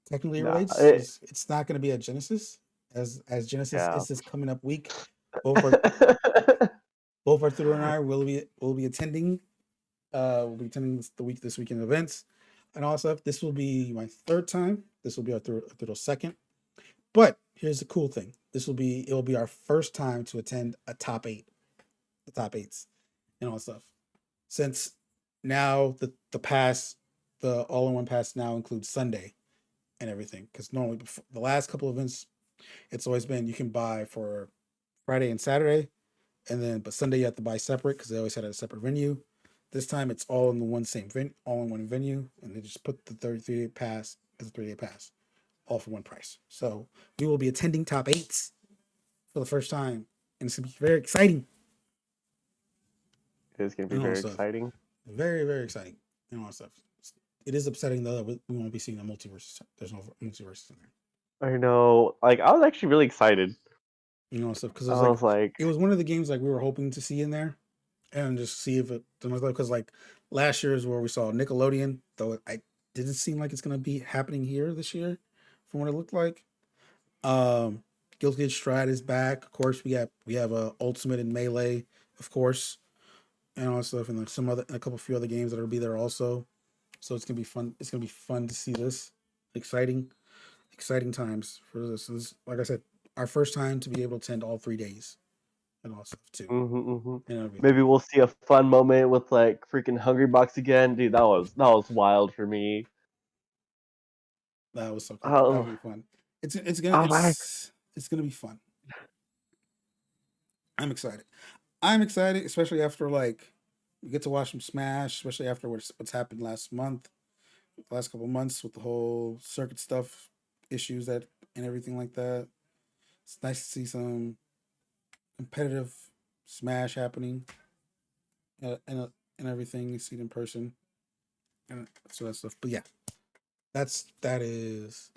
technically it nah. relates because it's not going to be at Genesis as Genesis Yeah. is this coming up week. Both our both Arturo and I will be attending. We'll be attending this weekend events and all that stuff. This will be my third time. This will be Arturo's second. But here's the cool thing: it will be our first time to attend a top eight, the top eights, and all that stuff. Since now the pass, the all in one pass now includes Sunday and everything. Because normally before, the last couple events, it's always been you can buy for Friday and Saturday, and then but Sunday you have to buy separate because they always had a separate venue. This time it's all in the one same all in one venue, and they just put the 33-day pass as a 3-day pass, all for one price. So we will be attending top eights for the first time, and it's gonna be very exciting It is going to be and all that very stuff. exciting. Very very exciting and all that stuff. It is upsetting though that we won't be seeing the multiverse. There's no multiverse in there. I know. Like, I was actually really excited. You know stuff because I was like, it was one of the games like we were hoping to see in there, and just see if it because like last year is where we saw Nickelodeon, though I didn't seem like it's gonna be happening here this year, from what it looked like. Um, Guilty Gear Stride is back. Of course, we have a Ultimate and Melee, of course, and all that stuff, and then some other a couple few other games that will be there also. So it's gonna be fun. It's gonna be fun to see this. Exciting, exciting times for this. This like I said, our first time to be able to attend all 3 days and all stuff too, hmm. and everything. Maybe we'll see a fun moment with like freaking Hungry Box again, dude. That was wild for me. That was so cool. That Oh, would be fun. It's gonna I it's gonna be fun. I'm excited. I'm excited, especially after like we get to watch some Smash, especially after what's happened last month, last couple months with the whole circuit stuff, issues that and everything like that. It's nice to see some competitive Smash happening and everything. You see it in person and so that stuff. But yeah, that is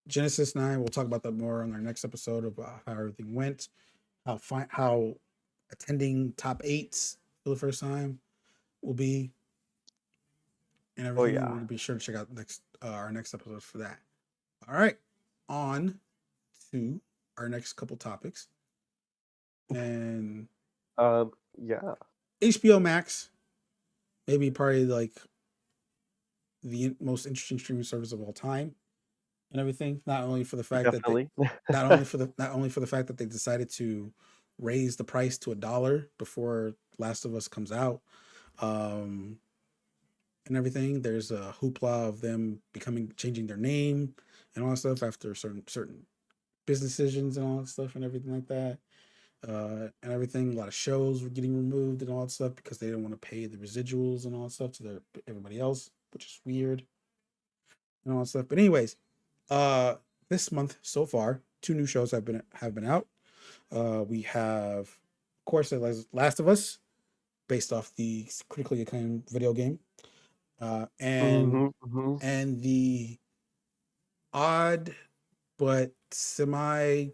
Genesis 9. We'll talk about that more on our next episode about how everything went, how attending top eights for the first time will be, and oh everything. And yeah. we'll be sure to check out next our next episode for that. All right, on to our next couple topics, and Yeah. HBO Max, maybe probably like the most interesting streaming service of all time, and everything. Not only for the fact that Definitely. not only for the fact that they decided to raise the price to $1 before Last of Us comes out, um, and everything. There's a hoopla of them becoming changing their name and all that stuff after certain business decisions and all that stuff and everything like that. And everything. A lot of shows were getting removed and all that stuff because they didn't want to pay the residuals and all that stuff to everybody else, which is weird and all that stuff. But anyways, uh, this month so far, two new shows have been out. We have, of course, Last of Us, based off the critically acclaimed video game, uh, and hmm hmm. and the odd but semi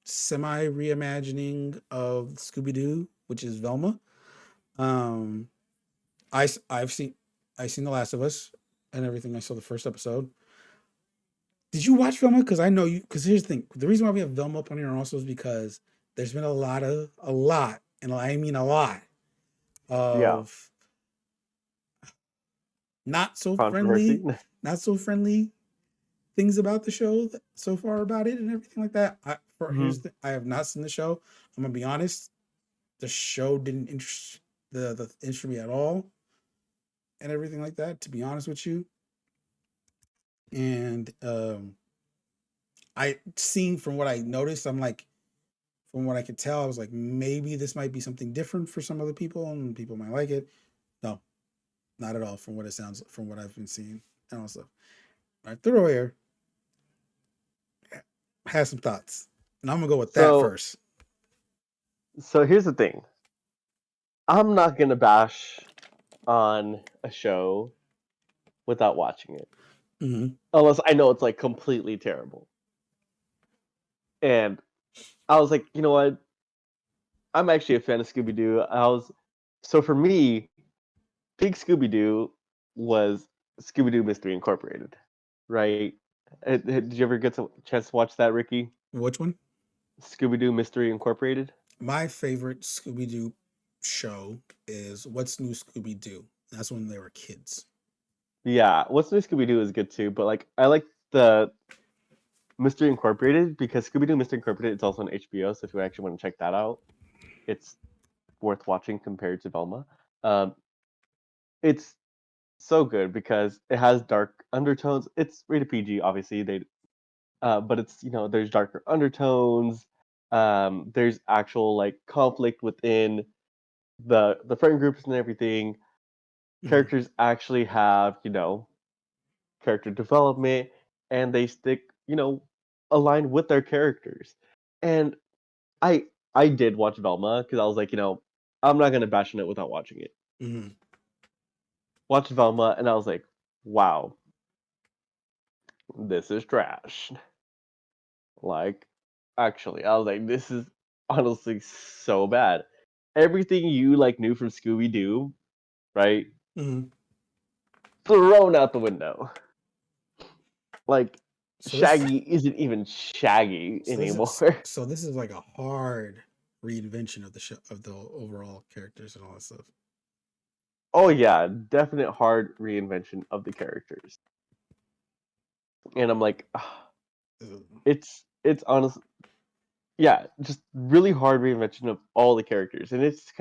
reimagining of Scooby Doo, which is Velma. Um, I've seen The Last of Us and everything. I saw the first episode. Did you watch Velma? Because I know you. Because here's the thing: the reason why we have Velma up on here also is because there's been a lot, and I mean a lot Yeah. of not so Controversy. friendly, not so friendly things about the show so far about it and everything like that. hmm. I have not seen the show. I'm gonna be honest. The show didn't the interest me at all and everything like that. To be honest with you, and I seen from what I noticed, I'm like from what I could tell, I was like maybe this might be something different for some other people and people might like it. No, not at all. From what it sounds, from what I've been seeing and also, all right, through here has some thoughts, and I'm gonna go with that So first. so here's the thing. I'm not gonna bash on a show without watching it, Mm-hmm. unless I know it's like completely terrible. And I was like, you know what? I'm actually a fan of Scooby Doo. So for me, Big Scooby Doo was Scooby Doo Mystery Incorporated, right? Did you ever get a chance to watch that, Ricky? Which one? Scooby Doo Mystery Incorporated. My favorite Scooby Doo show is What's New Scooby Doo. That's when they were kids. Yeah, What's New Scooby Doo is good too, but like I like the Mystery Incorporated, because Scooby Doo Mystery Incorporated is also on HBO. So if you actually want to check that out, it's worth watching compared to Velma. Um, it's so good because it has dark undertones. It's rated PG, obviously. But it's there's darker undertones. There's actual like conflict within the friend groups and everything. Mhm. Characters actually have character development, and they stick aligned with their characters. And I I did watch Velma because I was like, I'm not gonna bash on it without watching it. Mhm. Watched Velma, and I was like, wow, this is trash. Like, actually, I was like, this is honestly so bad. Everything you like knew from Scooby Doo, right? Mhm. Thrown out the window. Like, So this Shaggy isn't even Shaggy so this is anymore. so this is like a hard reinvention of the show, of the overall characters and all that stuff. Oh yeah, definite hard reinvention of the characters. And I'm like, Ugh. it's honest, yeah, just really hard reinvention of all the characters, and it's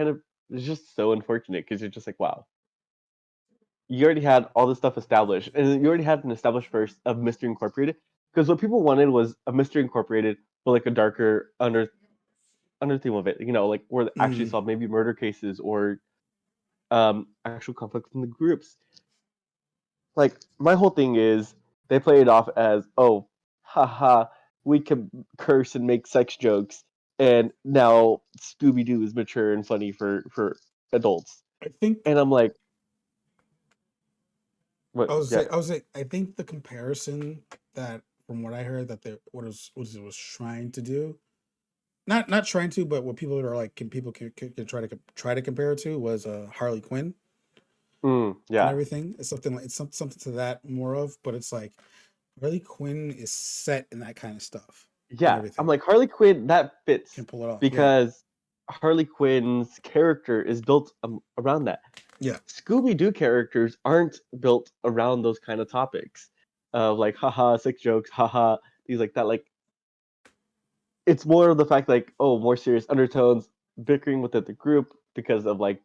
just so unfortunate because you're just like, wow, you already had all this stuff established, and you already had an established verse of Mystery Incorporated. Because what people wanted was a Mystery Incorporated, but like a darker under theme of it, like where they actually Mhm. solve maybe murder cases or actual conflicts in the groups. Like my whole thing is they play it off as, oh, haha, we can curse and make sex jokes, and now Scooby Doo is mature and funny for adults. I think And I'm like, what? Yeah. I was say I think the comparison that from what I heard that they what it was trying to do, not trying to, but what people are like can try to compare it to was Harley Quinn and Yeah. everything. It's something like something to that more of, but it's like Harley Quinn is set in that kind of stuff and Yeah, I'm everything. like Harley Quinn. That Can fits pull it off. Yeah. because Harley Quinn's character is built around that. Yeah. Scooby Doo characters aren't built around those kind of topics of like, haha, sick jokes, haha, things like that. Like, it's more of the fact like, oh, more serious undertones, bickering within the group because of like,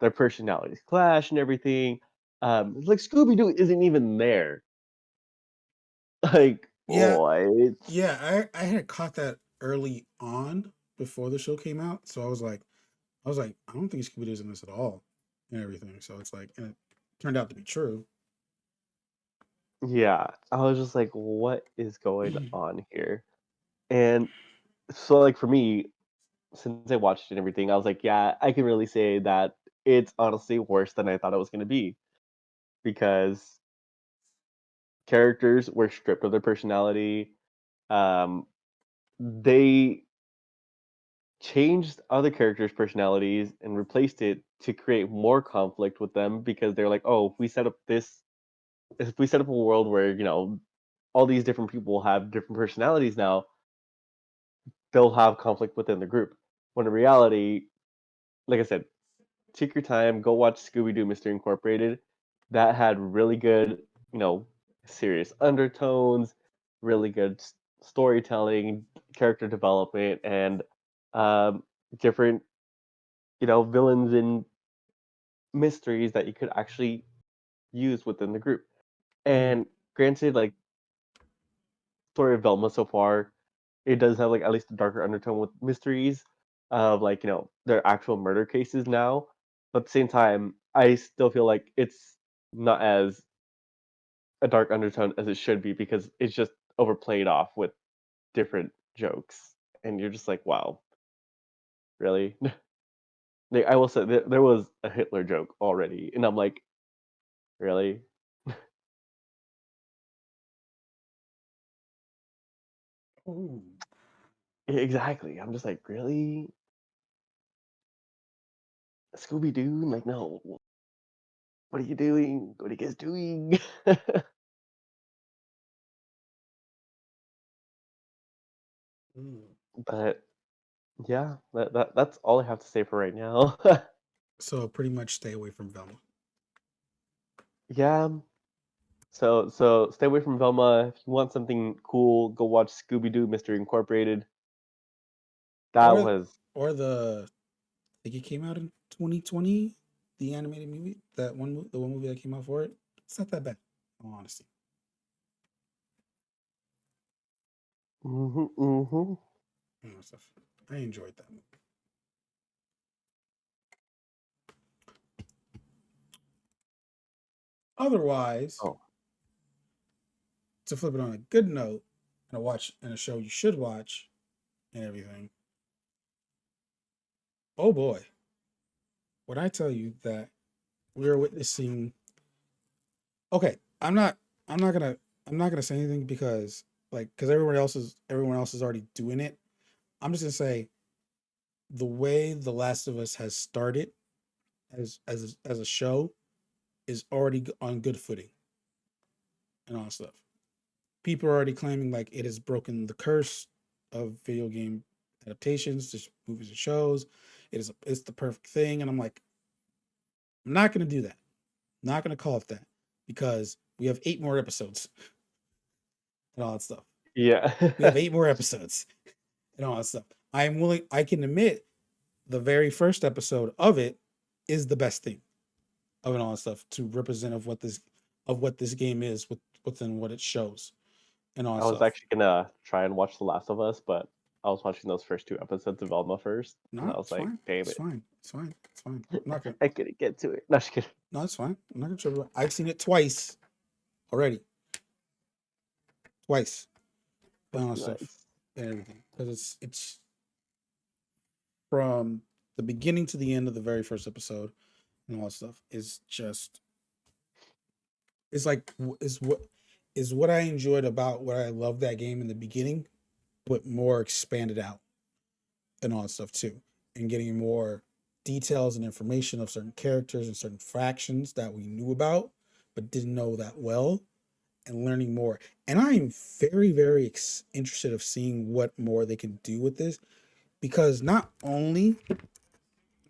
their personalities clash and everything. Like Scooby Doo isn't even there. Like, Yeah. what? I had caught that early on before the show came out, so I was like, I don't think Scooby Doo's in this at all and everything. So it's like, and it turned out to be true. Yeah, I was just like, what is going on here? And so, like, for me, since I watched it and everything, I was like, yeah, I can really say that it's honestly worse than I thought it was going to be because characters were stripped of their personality. Um, they changed other characters' personalities and replaced it to create more conflict with them because they're like, oh, if we set up a world where, all these different people have different personalities now, they'll have conflict within the group. When in reality, like I said, take your time, go watch Scooby Doo Mystery Incorporated. That had really good, you know, serious undertones, really good storytelling, character development, and um, different, villains and mysteries that you could actually use within the group. Mhm. And granted, like story of Velma so far, it does have like at least a darker undertone with mysteries of like their actual murder cases now. But at the same time, I still feel like it's not as a dark undertone as it should be because it's just overplayed off with different jokes, and you're just like, wow, really? Like, I will say there was a Hitler joke already, and I'm like, really? Ooh. Exactly. I'm just like, really? Scooby Doo? Like, no. What are you doing? What are you guys doing? Ooh. But yeah, that's all I have to say for right now. So pretty much stay away from Velma. Yeah, So stay away from Velma. If you want something cool, go watch Scooby Doo Mystery Incorporated. That or was or the I think it came out in 2020, the animated movie, the one movie that came out for it. It's not that bad, in all honesty. mm-hmm. Stuff. I enjoyed that movie. Otherwise, Oh, to flip it on a good note, and a show you should watch and everything. Oh boy, when I tell you that we're witnessing. Okay, I'm not gonna I'm not gonna say anything because because everyone else is already doing it. I'm just gonna say the way The Last of Us has started as a show is already on good footing and all that stuff. People are already claiming like it has broken the curse of video game adaptations to movies and shows. It's the perfect thing, and I'm like, I'm not gonna do that. I'm not gonna call it that because we have 8 more episodes and all that stuff. yeah. We have 8 more episodes and all that stuff. I can admit the very first episode of it is the best thing of it all that stuff to represent of what this game is within what it shows and all that I was stuff. actually gonna try and watch The Last of Us, but I was watching those first 2 episodes of Velma first, and No, I was it's like, fine. damn It's it. fine. It's fine. It's fine. I'm not gonna. I couldn't get to it. No, just kidding. No, it's fine. I'm not gonna trouble it. I've seen it twice already. Twice. And all that stuff Nice. and everything because it's from the beginning to the end of the very first episode and all that stuff is just is like is what I enjoyed about what I loved that game in the beginning, but more expanded out and all that stuff too, and getting more details and information of certain characters and certain fractions that we knew about but didn't know that well, and learning more. And I am very interested of seeing what more they can do with this because not only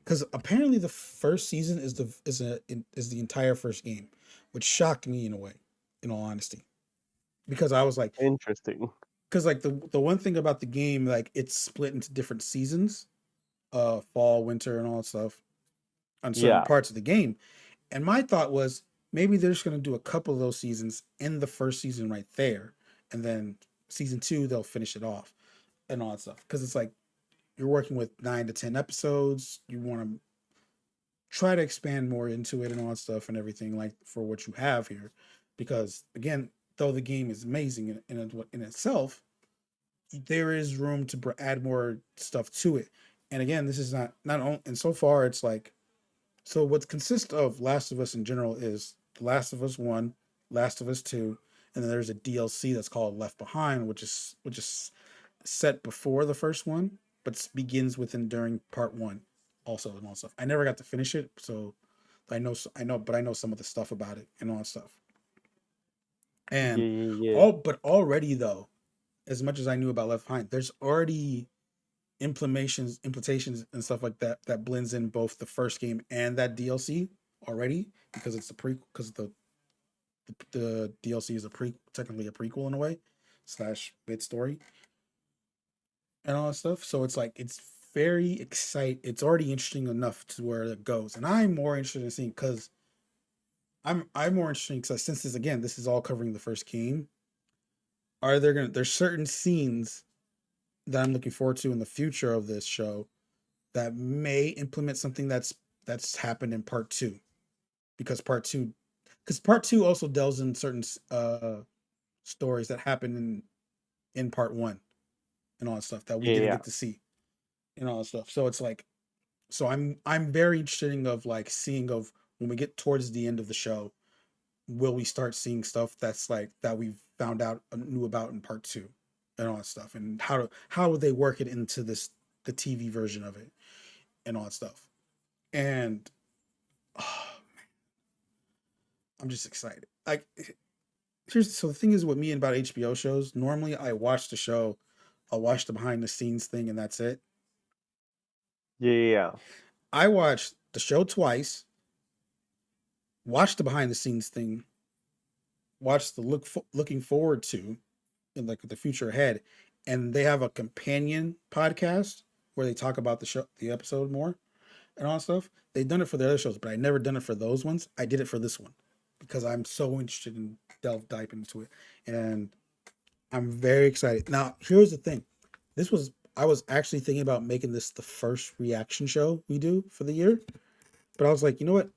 because apparently the first season is the entire first game, which shocked me in a way, in all honesty, because I was like, Interesting. because like the one thing about the game, like it's split into different seasons, fall, winter, and all that stuff on certain Yeah. parts of the game. And my thought was maybe they're just gonna do a couple of those seasons in the first season right there, and then season two they'll finish it off and all that stuff. Because it's like you're working with 9 to 10 episodes, you want to try to expand more into it and all that stuff and everything like for what you have here, because again, though the game is amazing in itself, there is room to add more stuff to it. And again, this is not only, and so far it's like, so what consists of Last of Us in general is The Last of Us 1, Last of Us 2, and then there's a DLC that's called Left Behind, which is set before the first one, but begins with and during part 1 also and all that stuff. I never got to finish it, so but I know some of the stuff about it and all that stuff. Yeah, And yeah, all but already though, as much as I knew about Left Behind, there's already implementations and stuff like that that blends in both the first game and that DLC already, because it's the pre because the DLC is technically a prequel in a way slash mid story and all that stuff. So it's like it's very excite. It's already interesting enough to where it goes, and I'm more interested in seeing because I'm more interested because since this is all covering the first game. There's certain scenes that I'm looking forward to in the future of this show that may implement something that's happened in part two, because part two also delves in certain stories that happened in part one and all that stuff that we yeah, didn't yeah. get to see and all that stuff. So it's like, so I'm very interested of like seeing of when we get towards the end of the show, will we start seeing stuff that's like that we've found out knew about in part two and all that stuff, and how would they work it into the TV version of it and all that stuff. And oh, I'm just excited. Like so the thing is with me and about HBO shows, normally I watch the show, I'll watch the behind the scenes thing and that's it. Yeah, yeah. I watched the show twice, watched the behind the scenes thing, watch the looking forward to in like the future ahead, and they have a companion podcast where they talk about the episode more and all that stuff. They've done it for the other shows, but I never done it for those ones. I did it for this one because I'm so interested in dive into it, and I'm very excited. Now, here's the thing: I was actually thinking about making this the first reaction show we do for the year, but I was like, you know what?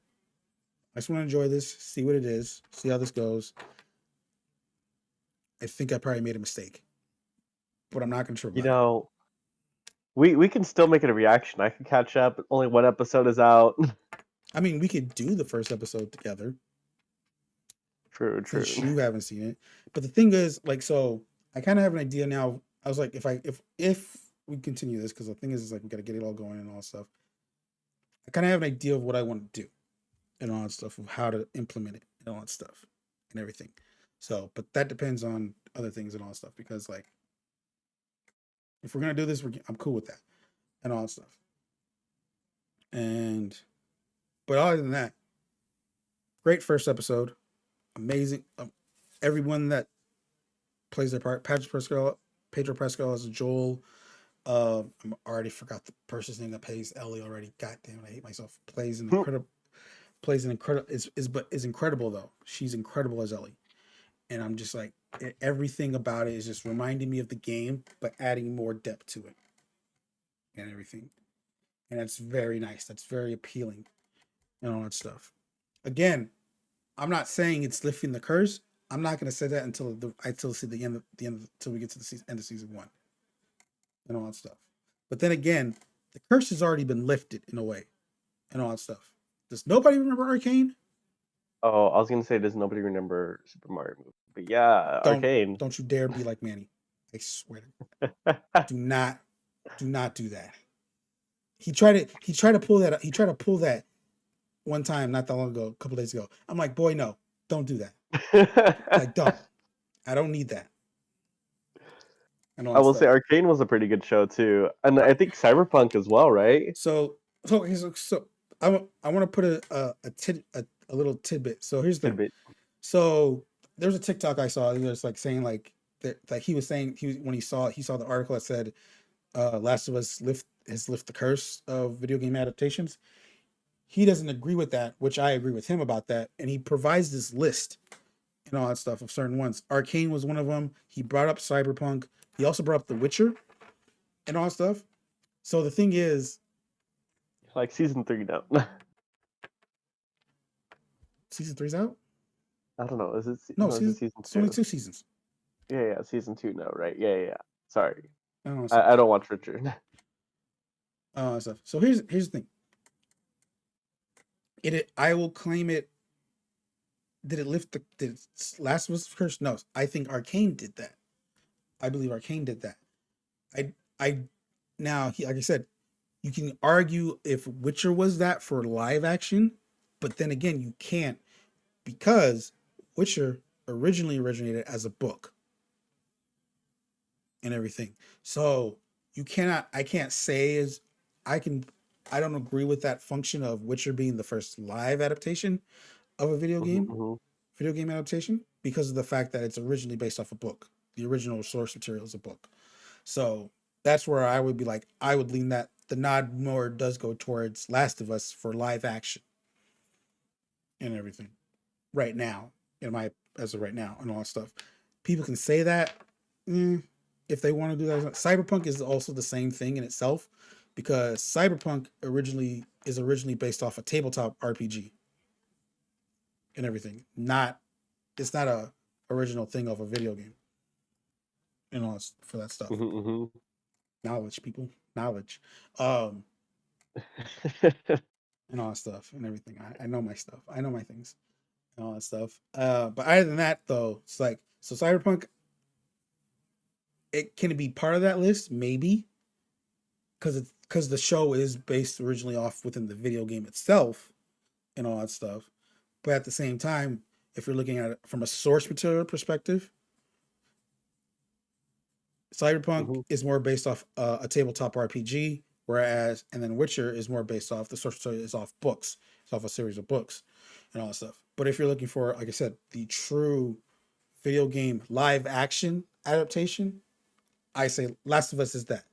I just want to enjoy this, see what it is, see how this goes. I think I probably made a mistake, but I'm not gonna sure You about it. know, we can still make it a reaction. I can catch up. Only one episode is out. I mean, we could do the first episode together True, since true. you haven't seen it. But the thing is, like, so I kind of have an idea now. I was like, if we continue this, because the thing is like we got to get it all going and all that stuff. I kind of have an idea of what I want to do and all that stuff, of how to implement it and all that stuff and everything. So, but that depends on other things and all that stuff, because like if we're gonna do this, I'm cool with that and all that stuff. And but other than that, great first episode, amazing. Everyone that plays their part. Pedro Pascal as Joel. I already forgot the person's name that plays Ellie already. God damn it, I hate myself. Plays an incredible. Is incredible though. She's incredible as Ellie, and I'm just like everything about it is just reminding me of the game, but adding more depth to it and everything. And that's very nice. That's very appealing and all that stuff. Again, I'm not saying it's lifting the curse. I'm not gonna say that until see until we get to the end of season one and all that stuff. But then again, the curse has already been lifted in a way and all that stuff. Does nobody remember Arcane? Oh, I was gonna say, does nobody remember Super Mario movie? But yeah, Don't Arcane. don't you dare be like Manny. I swear. Do not do that. He tried to pull that one time not that long ago, a couple days ago. I'm like, boy, no, don't do that. Like, don't. I don't need that and all I that will say stuff. Arcane was a pretty good show too, and I Right. think Cyberpunk as well, right? So I want to put a little tidbit. So here's the thing. Tidbit. So there's a TikTok I saw. It was like saying that he was saying when he saw the article that said Last of Us lift the curse of video game adaptations. He doesn't agree with that, which I agree with him about that, and he provides this list and all that stuff of certain ones. Arcane was one of them. He brought up Cyberpunk. He also brought up The Witcher and all that stuff. So the thing is, Like season 3 now. season three's out. I don't know. No, Is it season it's only 2? 2 seasons. Yeah, yeah, season 2 now, right? Yeah, yeah, yeah. Sorry, And all that stuff. I don't watch Richard. Stuff. So here's the thing. I will claim it. Did it lift the did Last of Us curse? No, I think Arcane did that. I believe Arcane did that. I now like I said, you can argue if Witcher was that for live action, but then again, you can't, because Witcher originally originated as a book and everything. So I can't say is I can I don't agree with that function of Witcher being the first live adaptation of a Hmm. video game adaptation, because of the fact that it's originally based off a book. The original source material is a book. So that's where I would be like, I would lean that the nod more does go towards Last of Us for live action and everything right now, in my as of right now and all that stuff. People can say that if they want to do that. Cyberpunk is also the same thing in itself, because Cyberpunk originally based off a tabletop RPG and everything. It's not a original thing of a video game and all for that stuff. Hmm. Knowledge, people, knowledge. Um, and all that stuff and everything. I know my stuff. I know my things and all that stuff. But other than that, though, it's like so Cyberpunk. It can it be part of that list, maybe, because the show is based originally off within the video game itself and all that stuff. But at the same time, if you're looking at it from a source material perspective, Cyberpunk Hmm. is more based off a tabletop RPG, whereas and then Witcher is more based off the source material is off books. It's off a series of books and all that stuff. But if you're looking for, like I said, the true video game live action adaptation, I say Last of Us is that.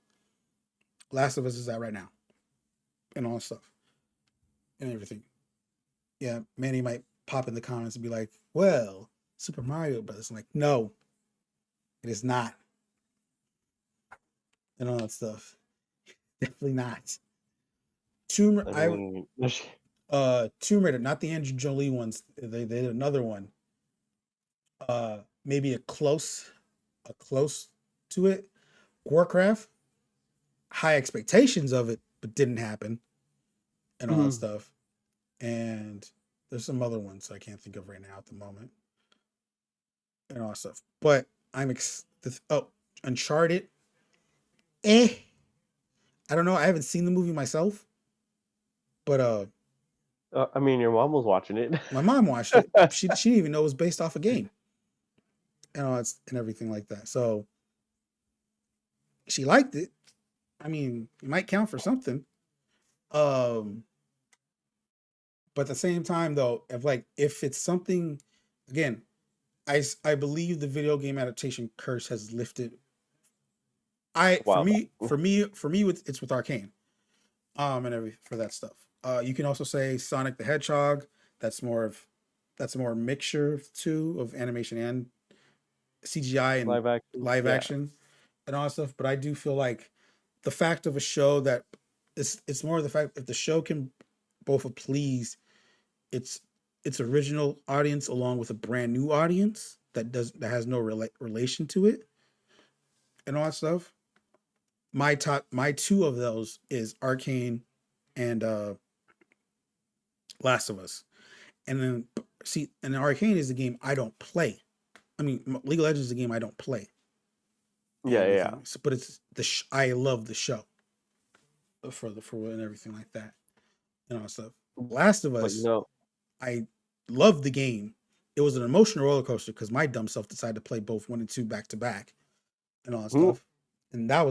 Last of Us is that right now, and all stuff and everything. Yeah, Manny might pop in the comments and be like, "Well, Super Mario Brothers." I'm like, no, it is not, and all that stuff. Definitely not. Tomb I I mean, Tomb Raider, not the Andrew Jolie ones. They did another one. Maybe a close to it. Warcraft, high expectations of it, but didn't happen, and all that stuff. And there's some other ones I can't think of right now at the moment, and all that stuff. But Uncharted. Eh, I don't know. I haven't seen the movie myself, but I mean, your mom was watching it. my mom watched it. She didn't even know it was based off a game, and all that, and everything like that. So she liked it. I mean, it might count for something. Um, but at the same time, though, if it's something, again, I believe the video game adaptation curse has lifted. I for Wow. me for me for me with it's with Arcane, and every for that stuff. You can also say Sonic the Hedgehog. That's more of that's a more mixture of two of animation and CGI and Live action. live Yeah. action and all that stuff. But I do feel like the fact of a show that it's more of the fact if the show can both please its its original audience along with a brand new audience that has no relation to it and all that stuff. My two of those is Arcane and Last of Us. And then see, and Arcane is the game I don't play. I mean, League of Legends is a game I don't play and Yeah, yeah. everything. So, but it's I love the show for and everything like that and all that stuff. Last of But Us, I loved the game. It was an emotional roller coaster because my dumb self decided to play both 1 and 2 back to back and all that stuff. And that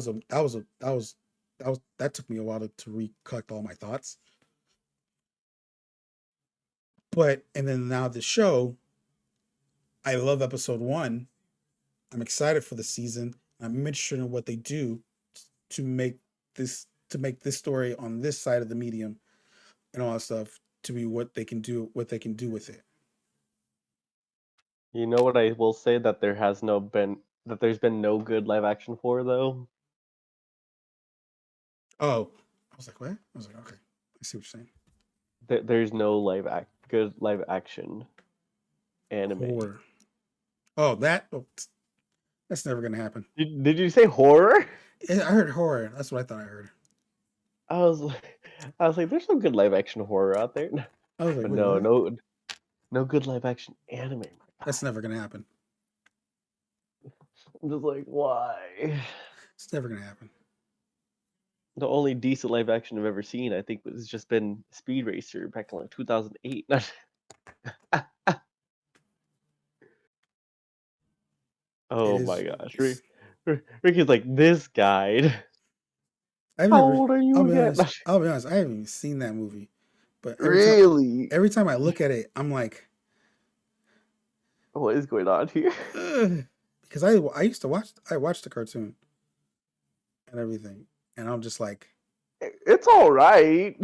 took me a while to recollect all my thoughts. But and then now the show, I love episode 1. I'm excited for the season. I'm interested in what they do to make this story on this side of the medium and all that stuff to be what they can do with it. you know what I will say that there's been no good live action for though. Oh, I was like, what? I was like, okay, I see what you're saying. There's no good live action anime. Horror. That's never gonna happen. Did you say horror? I heard horror. That's what I thought I heard. I was like, there's some good live action horror out there, I was like, but wait, what? no good live action anime. That's never gonna happen. I'm just like, why? It's never gonna happen. The only decent live action I've ever seen, I think, was just been Speed Racer back in like 2008. It Oh my is. gosh, Ricky's like this guy. I've How never. old are you again? I'll be honest. I haven't even seen that movie, but Really? every time I look at it, I'm like, What is going on here? ugh. Because I used to watch the cartoon and everything, and I'm just like, It's all right.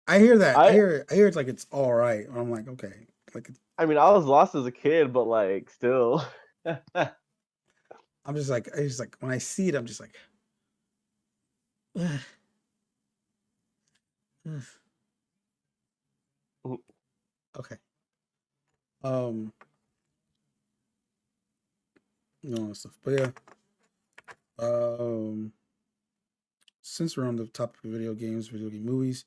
I hear that. I I hear it's like it's all right. And I'm like, okay, like I mean, I was lost as a kid, but like still. I just like when I see it, I'm just like, ugh, ugh. Okay. Um, no stuff, but yeah. Um, since we're on the topic of video games, video game movies,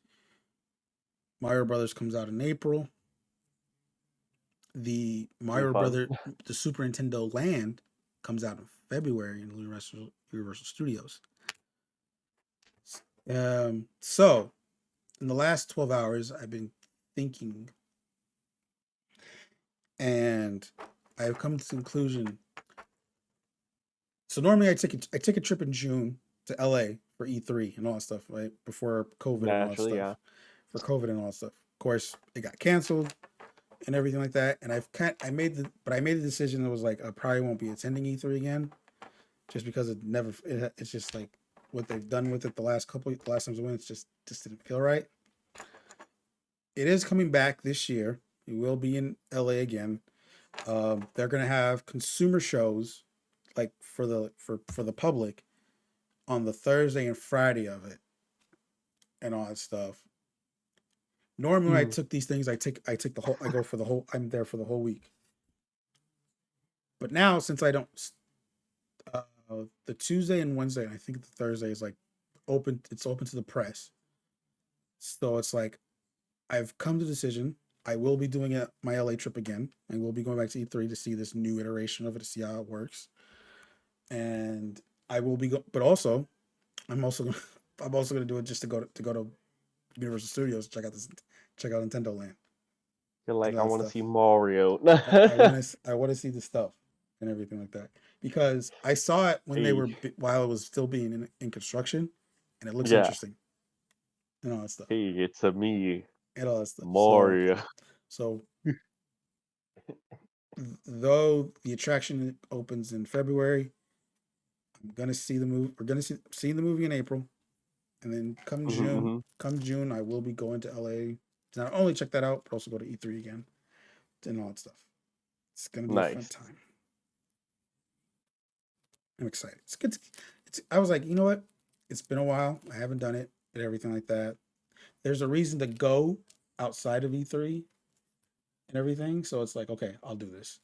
Mario Brothers comes out in April. The Be Mario fun. Brother, the Super Nintendo Land comes out in February in Universal Studios. So in the last 12 hours, I've been thinking, and I've come to the conclusion. So normally I take a trip in June to LA for E3 and all that stuff, right? Before COVID and all that Naturally, stuff. yeah. For COVID and all that stuff. Of course, it got canceled. and everything like that. And I made the decision that was like I probably won't be attending E3 again, just because it's just like what they've done with it the last times I went, it's just didn't feel right. It is coming back this year. It will be in LA again. They're gonna have consumer shows like for the public on the Thursday and Friday of it and all that stuff. Normally, when I Mm. took these things, I go for the whole. I'm there for the whole week. But now, since I don't, uh, the Tuesday and Wednesday, and I think the Thursday is like open. It's open to the press. So it's like I've come to the decision. I will be doing my LA trip again. I will be going back to E3 to see this new iteration of it to see how it works. And I will be, but also I'm also gonna, I'm also going to do it just to go to Universal Studios check out Nintendo Land You're and like, I all that want to stuff. see Mario. I want to see the stuff and everything like that because I saw it when they Hey, were while it was still being in construction, and it looks yeah. interesting and all that stuff Hey, it's a me, and all that stuff. Mario. So though the attraction opens in February, I'm gonna see the movie. We're gonna see the movie in April, and then Hmm. come June, I will be going to LA to not only check that out but also go to E3 again and all that stuff. It's gonna be a fun Nice. time. I'm excited. It's good. I was like, you know what? It's been a while. I haven't done it and everything like that. There's a reason to go outside of E3 and everything. So it's like, okay, I'll do this.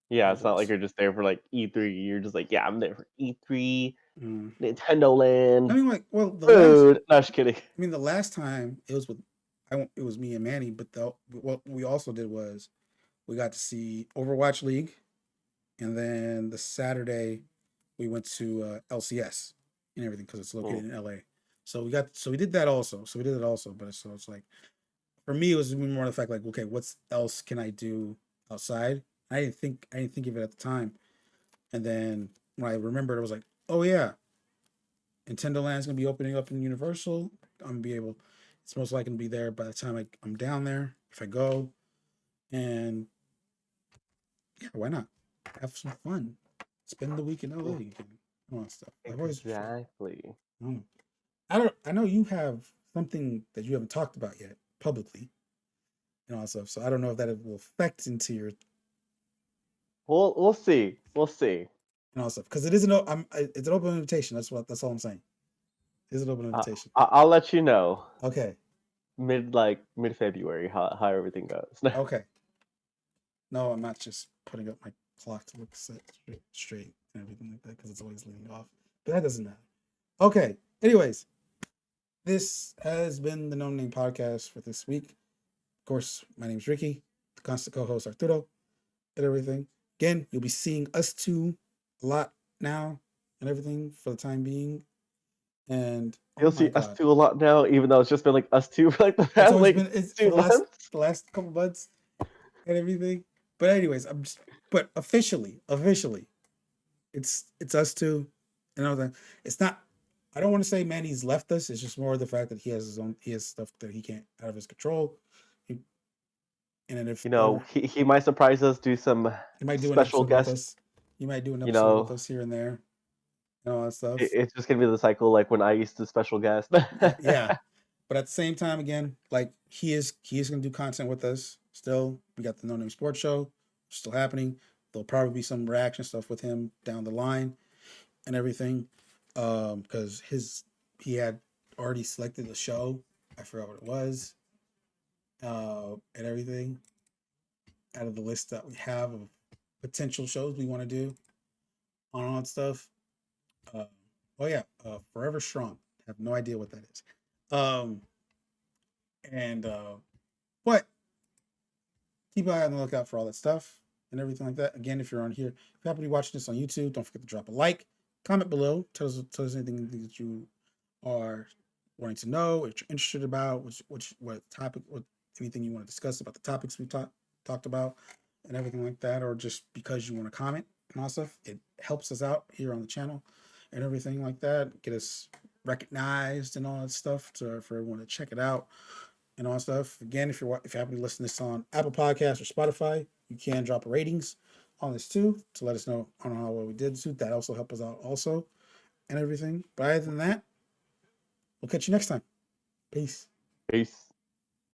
Yeah, I'll it's do not like this. you're just there for like E3. You're just like, yeah, I'm there for E3, Mm. Nintendo I Land, mean, like, food. No, just kidding. the last time it was with, it was me and Manny, but what we also did was we got to see Overwatch League, and then the Saturday we went to LCS and everything because it's Mm. located in LA. So we did that also. So we did it also, but it's like for me it was more the fact like okay, what else can I do outside? I didn't think of it at the time, and then when I remembered, I was like, oh yeah, Nintendo Land's gonna be opening up in Universal. I'm gonna be able. It's most likely gonna be there by the time I'm down there if I go, and yeah, why not have some fun? Spend the week in LA Mm. again. All that stuff. I've always Exactly. I don't know. I don't. I know you have something that you haven't talked about yet publicly and all that stuff. So I don't know if that will affect into your We'll see. We'll see. and all that stuff because it isn't. It's an open invitation. That's all I'm saying. It's an open invitation. I'll let you know Okay. mid February how everything goes. Okay. No, I'm not just putting up my clock to look straight and everything like that because it's always leaning off. But that doesn't matter. Okay. Anyways, this has been the No Name Podcast for this week. Of course, my name is Ricky, the constant co-host Arturo, and everything. Again, you'll be seeing us two a lot now and everything for the time being. And oh You'll my see us god, two a lot now, even though it's just been like us two for like the it's past always like been it's for 2 months. the last couple months and everything. But anyways, but officially, it's us two. And all that. It's not. I don't want to say Manny's left us. It's just more the fact that he has stuff that he can't out of his control. He, and then if You know, ever he might surprise us, do some he might do an special episode with guest. us, he might do an You episode with know, us here and there and all that stuff. it's just gonna be the cycle like when I used to special guest. Yeah. But at the same time, again, like he is gonna do content with us still. We got the No Name Sports Show still happening. There'll probably be some reaction stuff with him down the line and everything. Because he had already selected a show. I forgot what it was. And everything out of the list that we have of potential shows we want to do on all that stuff. Uh, oh yeah, Forever Strong. I have no idea what that is. Um, and but keep an eye on the lookout for all that stuff and everything like that. Again, if you're on here, if you happen to be watching this on YouTube, don't forget to drop a like, comment below, tell us anything that you are wanting to know, what you're interested about, what topic, what anything you want to discuss about the topics we talked about, and everything like that, or just because you want to comment and all stuff. It helps us out here on the channel and everything like that. Get us recognized and all that stuff for everyone to check it out and all that stuff. Again, if you happen to listen to this on Apple Podcasts or Spotify, you can drop ratings on this too to let us know on how well we did. So that also help us out also and everything. But other than that, we'll catch you next time. Peace. Peace.